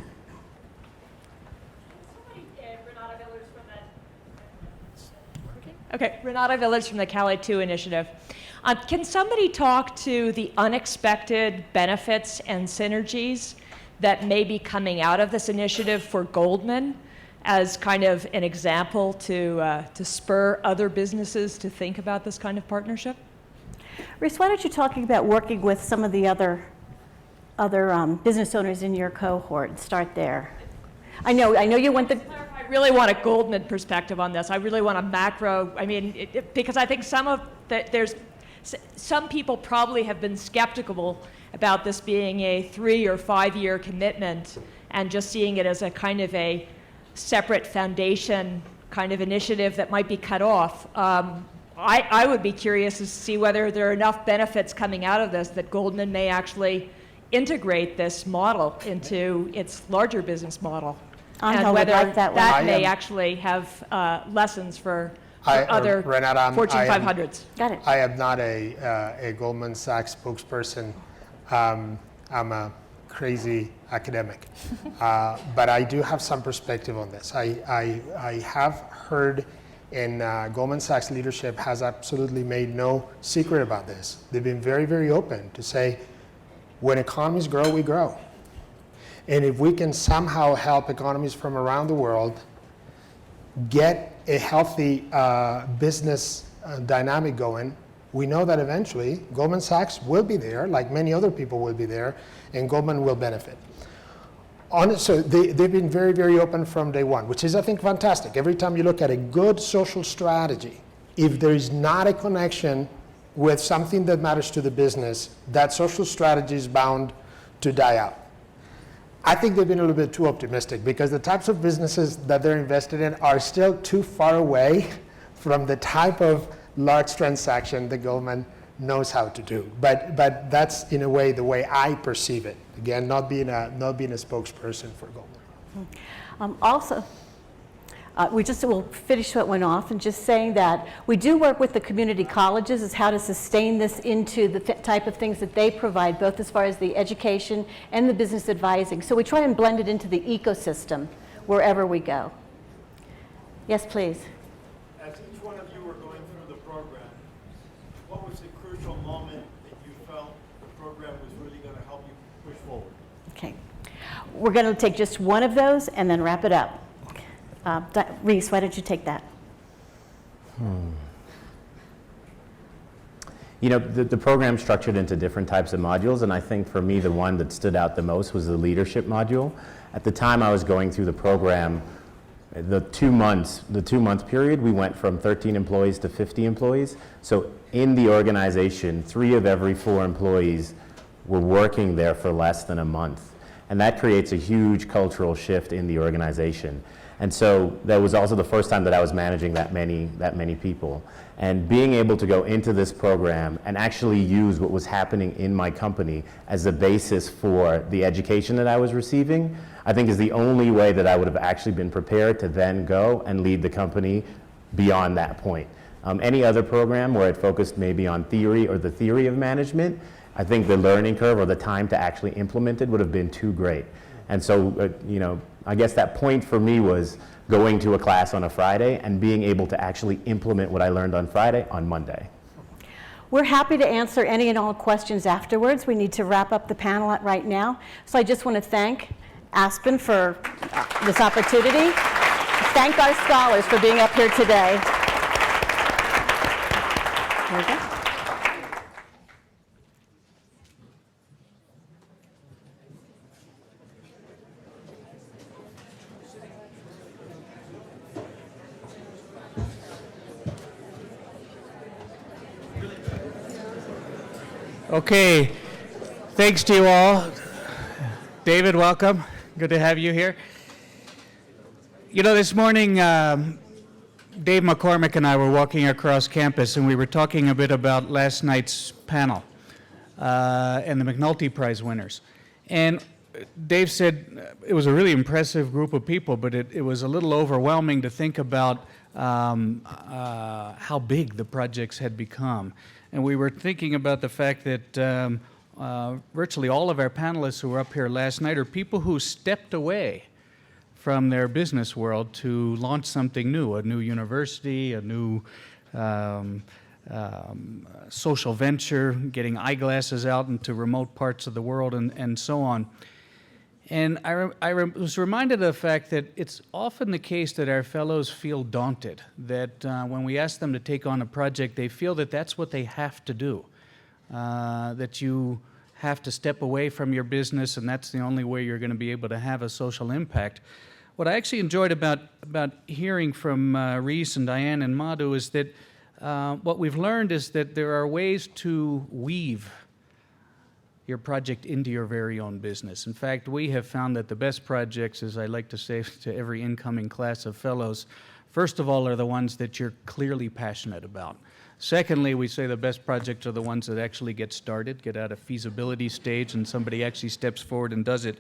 Okay, Renata Village from the Cali 2 Initiative. Can somebody talk to the unexpected benefits and synergies that may be coming out of this initiative for Goldman as kind of an example to spur other businesses to think about this kind of partnership? Reese, why don't you talk about working with some of the other business owners in your cohort and start there? I know you went the... I really want a Goldman perspective on this. I really want a macro, I mean, because I think some people probably have been skeptical about this being a 3 or 5 year commitment and just seeing it as a kind of a separate foundation kind of initiative that might be cut off. I would be curious to see whether there are enough benefits coming out of this that Goldman may actually integrate this model into its larger business model. And whether that may actually have lessons for other Renata, Fortune 500s. Got it. I am not a Goldman Sachs spokesperson. I'm a crazy academic. But I do have some perspective on this. I have heard, and Goldman Sachs leadership has absolutely made no secret about this. They've been very, very open to say, when economies grow, we grow. And if we can somehow help economies from around the world get a healthy business dynamic going, we know that eventually Goldman Sachs will be there, like many other people will be there, and Goldman will benefit. So they've been very, very open from day one, which is, I think, fantastic. Every time you look at a good social strategy, if there is not a connection with something that matters to the business, that social strategy is bound to die out. I think they've been a little bit too optimistic because the types of businesses that they're invested in are still too far away from the type of large transaction that Goldman knows how to do. But that's in a way the way I perceive it. Again, not being a spokesperson for Goldman. Also, we'll finish what went off and just saying that we do work with the community colleges as how to sustain this into the type of things that they provide, both as far as the education and the business advising. So we try and blend it into the ecosystem wherever we go. Yes, please. As each one of you were going through the program, what was the crucial moment that you felt the program was really going to help you push forward? Okay. We're going to take just one of those and then wrap it up. Reese, why don't you take that? You know, the program's structured into different types of modules, and I think for me the one that stood out the most was the leadership module. At the time I was going through the program, the 2 month period, we went from 13 employees to 50 employees. So in the organization, 3 of every 4 employees were working there for less than a month. And that creates a huge cultural shift in the organization. And so that was also the first time that I was managing that many people. And being able to go into this program and actually use what was happening in my company as a basis for the education that I was receiving, I think is the only way that I would have actually been prepared to then go and lead the company beyond that point. Any other program where it focused maybe on theory or the theory of management, I think the learning curve or the time to actually implement it would have been too great. And so, you know, I guess that point for me was going to a class on a Friday and being able to actually implement what I learned on Friday on Monday. We're happy to answer any and all questions afterwards. We need to wrap up the panel right now. So I just want to thank Aspen for this opportunity. Thank our scholars for being up here today. There we go. Okay, thanks to you all. David, welcome. Good to have you here. You know, this morning, Dave McCormick and I were walking across campus and we were talking a bit about last night's panel and the McNulty Prize winners. And Dave said it was a really impressive group of people, but it was a little overwhelming to think about how big the projects had become. And we were thinking about the fact that virtually all of our panelists who were up here last night are people who stepped away from their business world to launch something new, a new university, a new social venture, getting eyeglasses out into remote parts of the world, and so on. And I was reminded of the fact that it's often the case that our fellows feel daunted, that when we ask them to take on a project, they feel that that's what they have to do, that you have to step away from your business and that's the only way you're going to be able to have a social impact. What I actually enjoyed about hearing from Reese and Diane and Madhu is that what we've learned is that there are ways to weave your project into your very own business. In fact, we have found that the best projects, as I like to say to every incoming class of fellows, first of all are the ones that you're clearly passionate about. Secondly, we say the best projects are the ones that actually get started, get out of feasibility stage, and somebody actually steps forward and does it.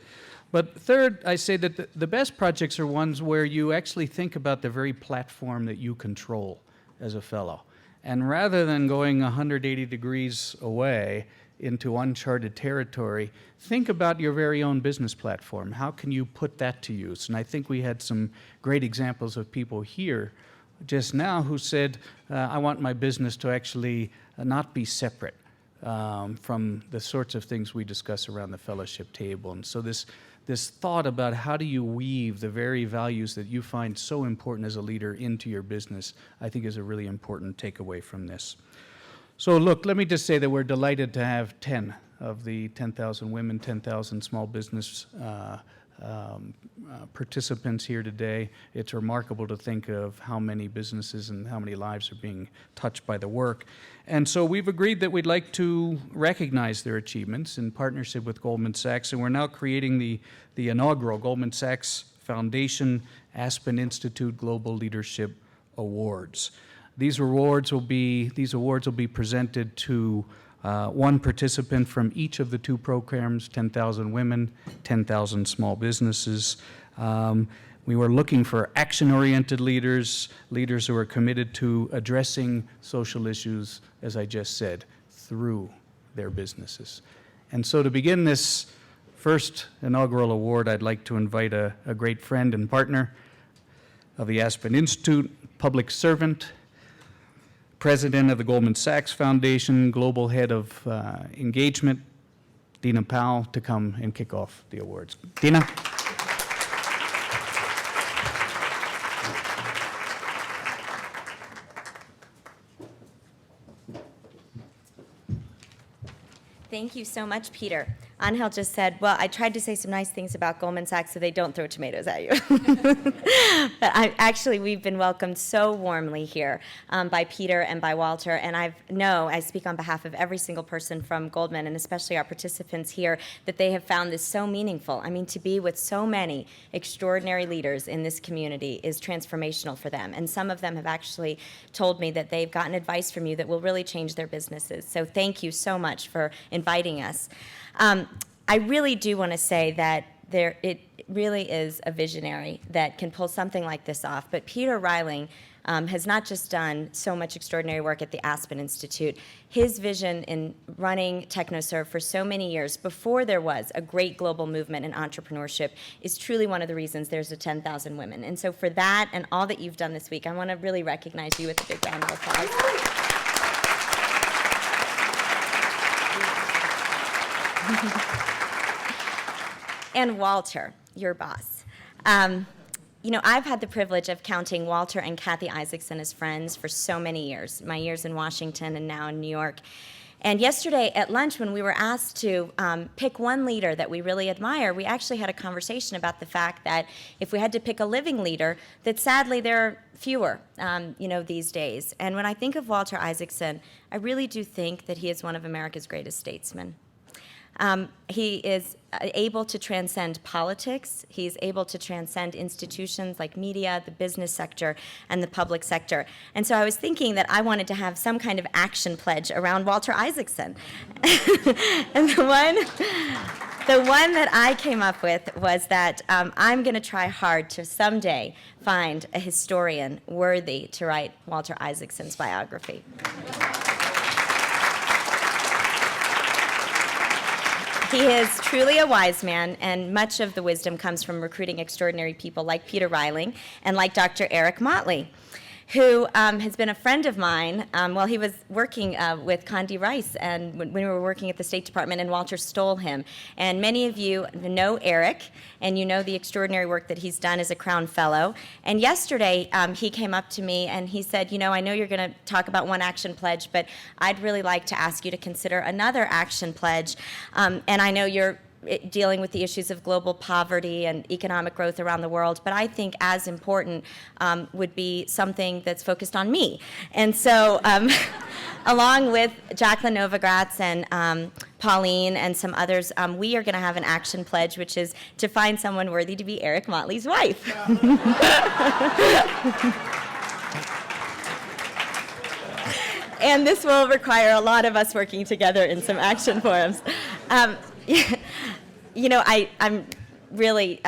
But third, I say that the best projects are ones where you actually think about the very platform that you control as a fellow. And rather than going 180 degrees away into uncharted territory, think about your very own business platform. How can you put that to use? And I think we had some great examples of people here just now who said, I want my business to actually not be separate from the sorts of things we discuss around the fellowship table. And so this thought about how do you weave the very values that you find so important as a leader into your business, I think is a really important takeaway from this. So look, let me just say that we're delighted to have 10 of the 10,000 women, 10,000 small business participants here today. It's remarkable to think of how many businesses and how many lives are being touched by the work. And so we've agreed that we'd like to recognize their achievements in partnership with Goldman Sachs, and we're now creating the inaugural Goldman Sachs Foundation Aspen Institute Global Leadership Awards. These awards will be presented to one participant from each of the 2 programs, 10,000 women, 10,000 small businesses. We were looking for action-oriented leaders who are committed to addressing social issues, as I just said, through their businesses. And so to begin this first inaugural award, I'd like to invite a great friend and partner of the Aspen Institute, public servant, President of the Goldman Sachs Foundation, Global Head of Engagement, Dina Powell, to come and kick off the awards. Dina? Thank you so much, Peter. Angel just said, well, I tried to say some nice things about Goldman Sachs so they don't throw tomatoes at you. But we've been welcomed so warmly here by Peter and by Walter, and I speak on behalf of every single person from Goldman, and especially our participants here, that they have found this so meaningful. I mean, to be with so many extraordinary leaders in this community is transformational for them, and some of them have actually told me that they've gotten advice from you that will really change their businesses. So thank you so much for inviting us. I really do want to say that it really is a visionary that can pull something like this off. But Peter Reiling has not just done so much extraordinary work at the Aspen Institute. His vision in running TechnoServe for so many years, before there was a great global movement in entrepreneurship, is truly one of the reasons there's a 10,000 women. And so for that and all that you've done this week, I want to really recognize you with a big round of applause. And Walter, your boss. I've had the privilege of counting Walter and Kathy Isaacson as friends for so many years, my years in Washington and now in New York. And yesterday at lunch, when we were asked to pick one leader that we really admire, we actually had a conversation about the fact that if we had to pick a living leader, that sadly there are fewer, these days. And when I think of Walter Isaacson, I really do think that he is one of America's greatest statesmen. He is able to transcend politics. He's able to transcend institutions like media, the business sector, and the public sector. And so I was thinking that I wanted to have some kind of action pledge around Walter Isaacson. And the one that I came up with was that I'm going to try hard to someday find a historian worthy to write Walter Isaacson's biography. He is truly a wise man, and much of the wisdom comes from recruiting extraordinary people like Peter Reiling and like Dr. Eric Motley, who has been a friend of mine while he was working with Condi Rice and when we were working at the State Department, and Walter stole him. And many of you know Eric, and you know the extraordinary work that he's done as a Crown Fellow. And yesterday, he came up to me and he said, I know you're going to talk about one action pledge, but I'd really like to ask you to consider another action pledge. And I know you're dealing with the issues of global poverty and economic growth around the world, but I think as important would be something that's focused on me. And so along with Jacqueline Novogratz and Pauline and some others, we are going to have an action pledge, which is to find someone worthy to be Eric Motley's wife. And this will require a lot of us working together in some action forums. I'm really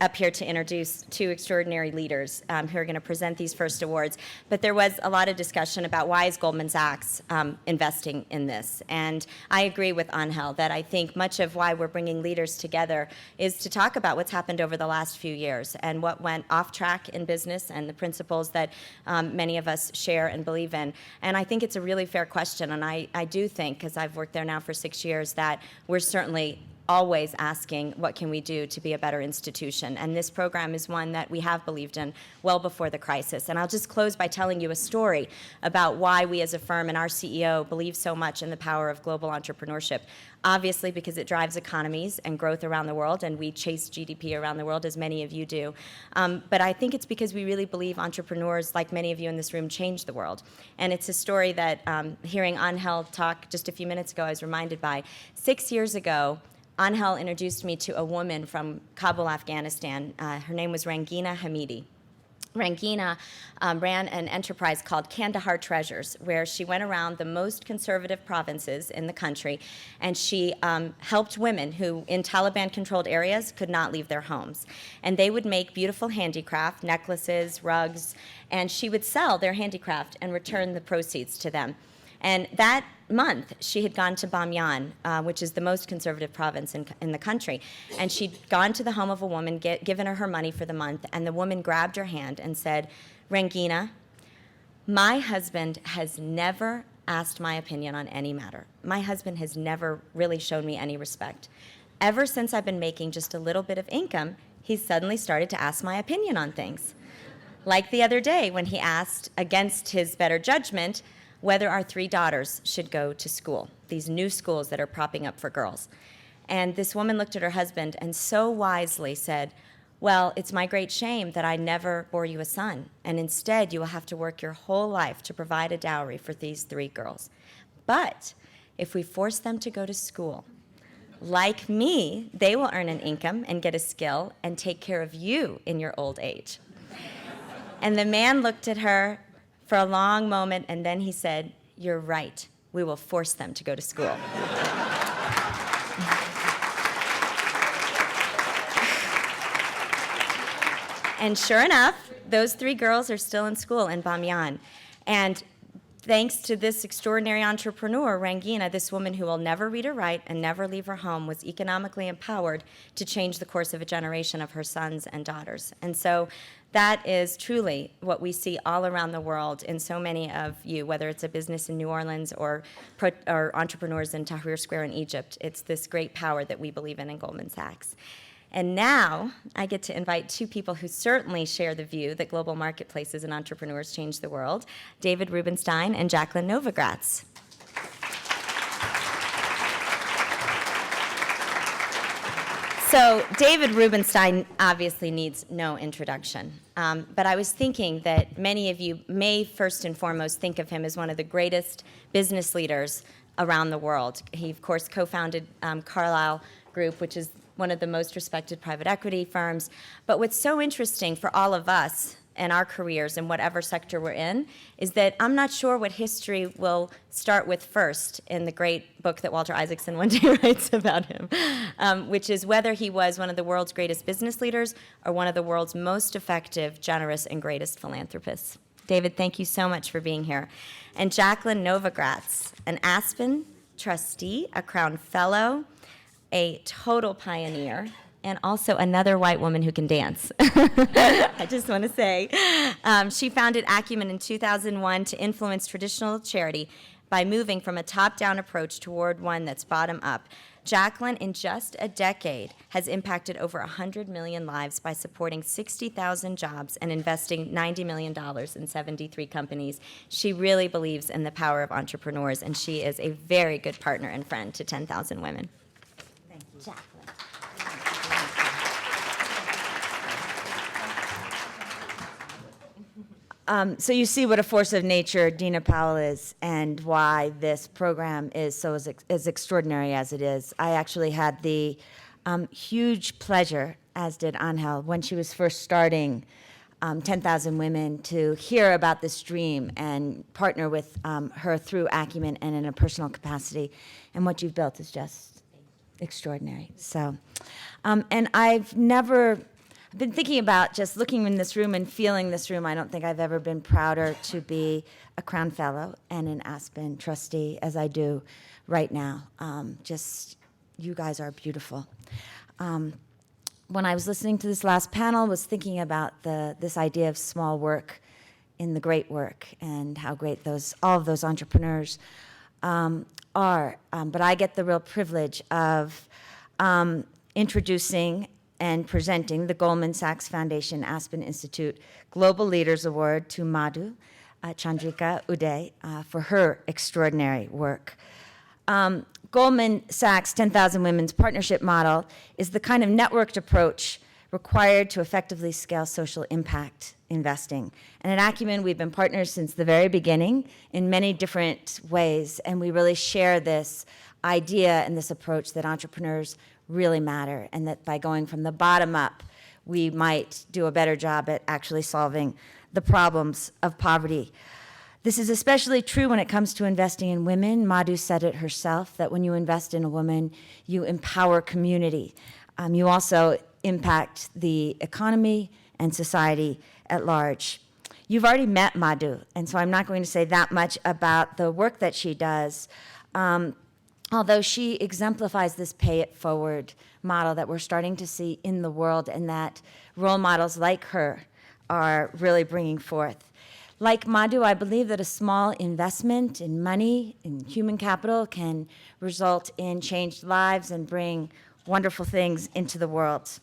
up here to introduce two extraordinary leaders who are going to present these first awards. But there was a lot of discussion about why is Goldman Sachs investing in this. And I agree with Angel that I think much of why we're bringing leaders together is to talk about what's happened over the last few years and what went off track in business and the principles that many of us share and believe in. And I think it's a really fair question. And I do think, because I've worked there now for 6 years, that we're certainly always asking what can we do to be a better institution. And this program is one that we have believed in well before the crisis. And I'll just close by telling you a story about why we as a firm and our CEO believe so much in the power of global entrepreneurship. Obviously because it drives economies and growth around the world, and we chase GDP around the world as many of you do. But I think it's because we really believe entrepreneurs, like many of you in this room, change the world. And it's a story that hearing Angel talk just a few minutes ago, I was reminded by. 6 years ago, Angel introduced me to a woman from Kabul, Afghanistan. Her name was Rangina Hamidi. Rangina ran an enterprise called Kandahar Treasures, where she went around the most conservative provinces in the country, and she helped women who, in Taliban-controlled areas, could not leave their homes. And they would make beautiful handicraft, necklaces, rugs, and she would sell their handicraft and return the proceeds to them. And that month, she had gone to Bamyan, which is the most conservative province in the country. And she'd gone to the home of a woman, given her money for the month, and the woman grabbed her hand and said, Rangina, my husband has never asked my opinion on any matter. My husband has never really shown me any respect. Ever since I've been making just a little bit of income, he's suddenly started to ask my opinion on things. Like the other day when he asked, against his better judgment, whether our 3 daughters should go to school, these new schools that are propping up for girls. And this woman looked at her husband and so wisely said, well, it's my great shame that I never bore you a son, and instead you will have to work your whole life to provide a dowry for these 3 girls. But if we force them to go to school, like me, they will earn an income and get a skill and take care of you in your old age. And the man looked at her for a long moment, and then he said, you're right, we will force them to go to school. And sure enough, those 3 girls are still in school in Bamyan. And thanks to this extraordinary entrepreneur, Rangina, this woman who will never read or write and never leave her home, was economically empowered to change the course of a generation of her sons and daughters. And so that is truly what we see all around the world in so many of you, whether it's a business in New Orleans or entrepreneurs in Tahrir Square in Egypt. It's this great power that we believe in Goldman Sachs. And now I get to invite 2 people who certainly share the view that global marketplaces and entrepreneurs change the world, David Rubenstein and Jacqueline Novogratz. So David Rubenstein obviously needs no introduction, but I was thinking that many of you may first and foremost think of him as one of the greatest business leaders around the world. He, of course, co-founded Carlyle Group, which is one of the most respected private equity firms. But what's so interesting for all of us in our careers in whatever sector we're in is that I'm not sure what history will start with first in the great book that Walter Isaacson one day writes about him, which is whether he was one of the world's greatest business leaders or one of the world's most effective, generous, and greatest philanthropists. David, thank you so much for being here. And Jacqueline Novogratz, an Aspen trustee, a Crown Fellow, a total pioneer, and also another white woman who can dance. I just want to say. She founded Acumen in 2001 to influence traditional charity by moving from a top-down approach toward one that's bottom-up. Jacqueline, in just a decade, has impacted over 100 million lives by supporting 60,000 jobs and investing $90 million in 73 companies. She really believes in the power of entrepreneurs, and she is a very good partner and friend to 10,000 women. Thank you. Jacqueline. So you see what a force of nature Dina Powell is and why this program is so as extraordinary as it is. I actually had the huge pleasure, as did Angel, when she was first starting 10,000 Women, to hear about this dream and partner with her through Acumen and in a personal capacity. And what you've built is just extraordinary. So, and I've been thinking about just looking in this room and feeling this room. I don't think I've ever been prouder to be a Crown Fellow and an Aspen trustee as I do right now. Just, you guys are beautiful. When I was listening to this last panel, was thinking about this idea of small work in the great work and how great all of those entrepreneurs are. But I get the real privilege of introducing and presenting the Goldman Sachs Foundation Aspen Institute Global Leaders Award to Madhu Chandrika Uday for her extraordinary work. Goldman Sachs 10,000 Women's Partnership Model is the kind of networked approach required to effectively scale social impact investing. And at Acumen, we've been partners since the very beginning in many different ways, and we really share this idea and this approach that entrepreneurs really matter, and that by going from the bottom up, we might do a better job at actually solving the problems of poverty. This is especially true when it comes to investing in women. Madhu said it herself, that when you invest in a woman, you empower community. You also impact the economy and society at large. You've already met Madhu, and so I'm not going to say that much about the work that she does, although she exemplifies this pay-it-forward model that we're starting to see in the world, and that role models like her are really bringing forth. Like Madhu, I believe that a small investment in money, in human capital, can result in changed lives and bring wonderful things into the world.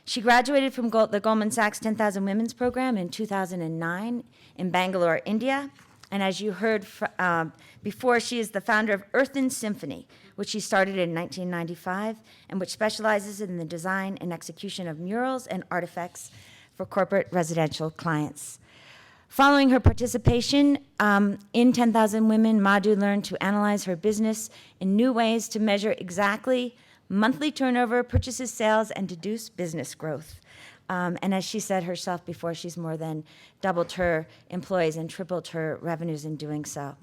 She graduated from the Goldman Sachs 10,000 Women's Program in 2009 in Bangalore, India. And as you heard before, she is the founder of Earthen Symphony, which she started in 1995, and which specializes in the design and execution of murals and artifacts for corporate residential clients. Following her participation in 10,000 Women, Madhu learned to analyze her business in new ways to measure exactly monthly turnover, purchases, sales, and deduce business growth. And as she said herself before, she's more than doubled her employees and tripled her revenues in doing so.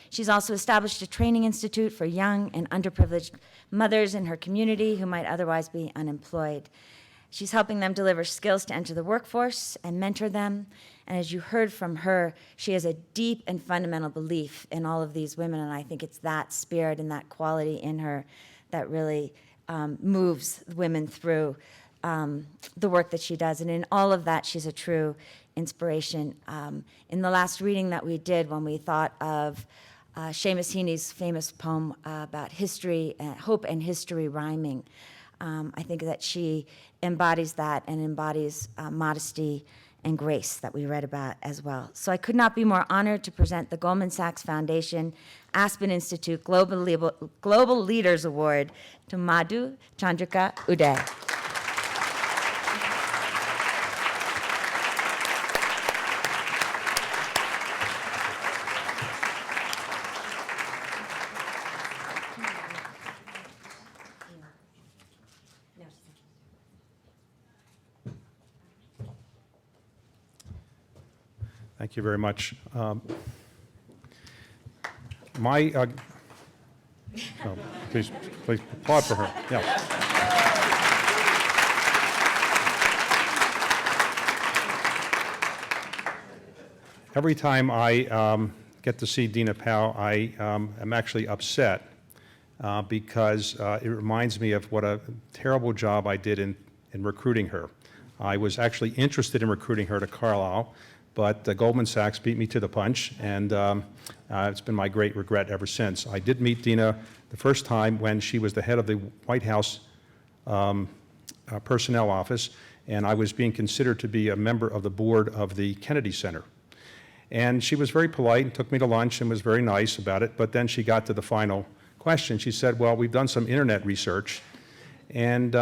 She's also established a training institute for young and underprivileged mothers in her community who might otherwise be unemployed. She's helping them deliver skills to enter the workforce and mentor them. And as you heard from her, she has a deep and fundamental belief in all of these women, and I think it's that spirit and that quality in her that really moves women through the work that she does. And in all of that, she's a true inspiration. In the last reading that we did, when we thought of Seamus Heaney's famous poem about history, hope and history rhyming, I think that she embodies that and embodies modesty and grace that we read about as well. So I could not be more honored to present the Goldman Sachs Foundation Aspen Institute Global Leaders Award to Madhu Chandrika Uday. Thank you very much. Oh, please applaud for her. Yeah. Every time I get to see Dina Powell, I am actually upset because it reminds me of what a terrible job I did in recruiting her. I was actually interested in recruiting her to Carlisle, but Goldman Sachs beat me to the punch, and it's been my great regret ever since. I did meet Dina the first time when she was the head of the White House Personnel Office, and I was being considered to be a member of the board of the Kennedy Center. And she was very polite and took me to lunch and was very nice about it, but then she got to the final question. She said, well, we've done some internet research, and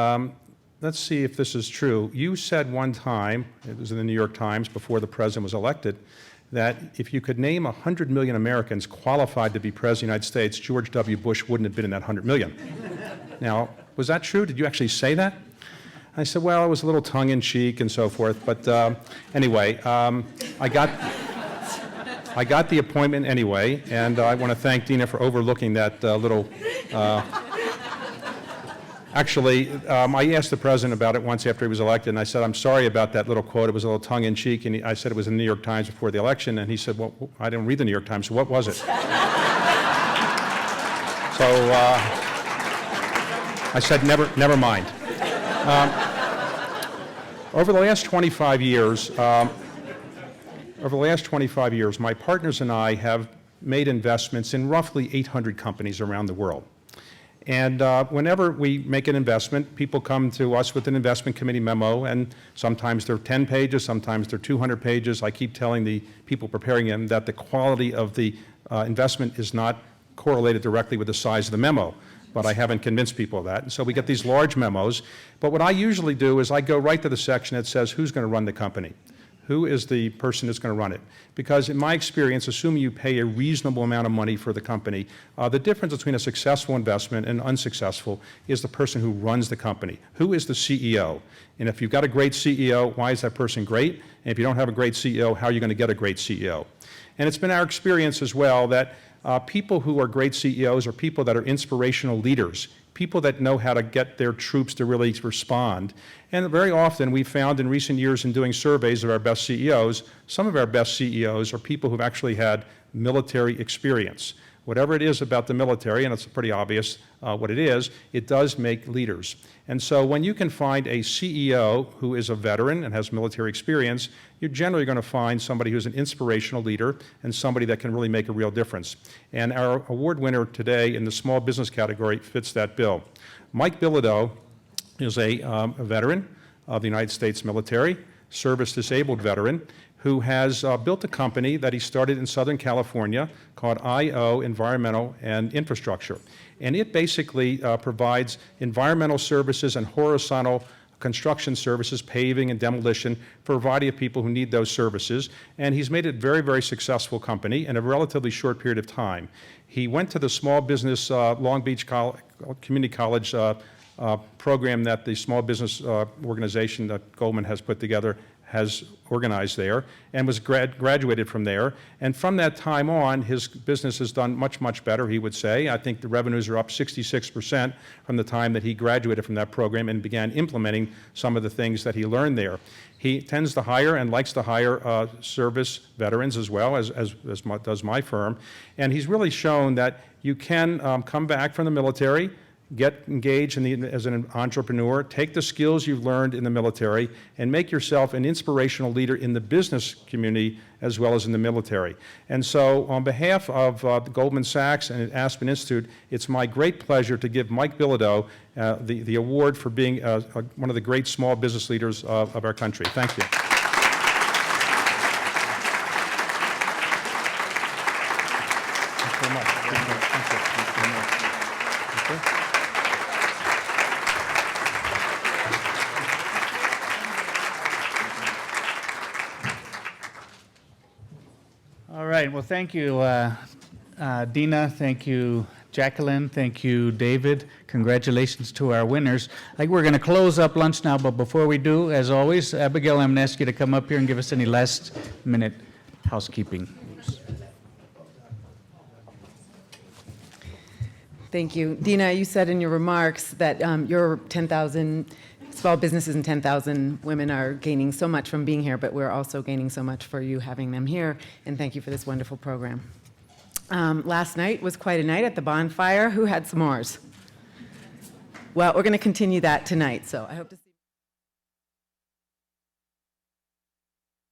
let's see if this is true. You said one time, it was in the New York Times before the president was elected, that if you could name 100 million Americans qualified to be president of the United States, George W. Bush wouldn't have been in that 100 million. Now, was that true? Did you actually say that? I said, well, it was a little tongue-in-cheek and so forth, but anyway, I got the appointment anyway, and I want to thank Dina for overlooking that little Actually, I asked the president about it once after he was elected, and I said, I'm sorry about that little quote. It was a little tongue-in-cheek, and I said it was in the New York Times before the election, and he said, well, I didn't read the New York Times, so what was it? So I said, never mind. Over the last 25 years, my partners and I have made investments in roughly 800 companies around the world. And whenever we make an investment, people come to us with an investment committee memo, and sometimes they're 10 pages, sometimes they're 200 pages. I keep telling the people preparing them that the quality of the investment is not correlated directly with the size of the memo, but I haven't convinced people of that. And so we get these large memos. But what I usually do is I go right to the section that says who's going to run the company. Who is the person that's going to run it? Because in my experience, assuming you pay a reasonable amount of money for the company, the difference between a successful investment and unsuccessful is the person who runs the company. Who is the CEO? And if you've got a great CEO, why is that person great? And if you don't have a great CEO, how are you going to get a great CEO? And it's been our experience as well that people who are great CEOs are people that are inspirational leaders, people that know how to get their troops to really respond. And very often we found in recent years in doing surveys of our best CEOs, some of our best CEOs are people who've actually had military experience. Whatever it is about the military, and it's pretty obvious what it is, it does make leaders. And so when you can find a CEO who is a veteran and has military experience, you're generally going to find somebody who's an inspirational leader and somebody that can really make a real difference. And our award winner today in the small business category fits that bill. Mike Bilodeau is a veteran of the United States military, service-disabled veteran, who has built a company that he started in Southern California called IO Environmental and Infrastructure. And it basically provides environmental services and horizontal construction services, paving and demolition, for a variety of people who need those services. And he's made it a very, very successful company in a relatively short period of time. He went to the Small Business Long Beach Community College program that the small business organization that Goldman has put together has organized there, and was graduated from there. And from that time on, his business has done much, much better, he would say. I think the revenues are up 66% from the time that he graduated from that program and began implementing some of the things that he learned there. He tends to hire and likes to hire service veterans as well, as does my firm. And he's really shown that you can come back from the military, get engaged as an entrepreneur, take the skills you've learned in the military, and make yourself an inspirational leader in the business community as well as in the military. And so on behalf of Goldman Sachs and Aspen Institute, it's my great pleasure to give Mike Bilodeau the award for being one of the great small business leaders of our country. Thank you. All right, well, thank you, Dina. Thank you, Jacqueline. Thank you, David. Congratulations to our winners. I think we're going to close up lunch now, but before we do, as always, Abigail, I'm going to ask you to come up here and give us any last-minute housekeeping. Thank you. Dina, you said in your remarks that your 10,000 small businesses and 10,000 women are gaining so much from being here, but we're also gaining so much for you having them here, and thank you for this wonderful program. Last night was quite a night at the bonfire. Who had s'mores? Well, we're going to continue that tonight, so I hope to see you.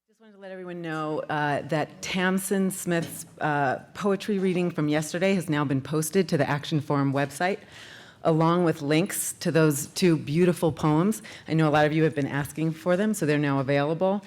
Just wanted to let everyone know that Tamsin Smith's poetry reading from yesterday has now been posted to the Action Forum website, along with links to those two beautiful poems. I know a lot of you have been asking for them, so they're now available.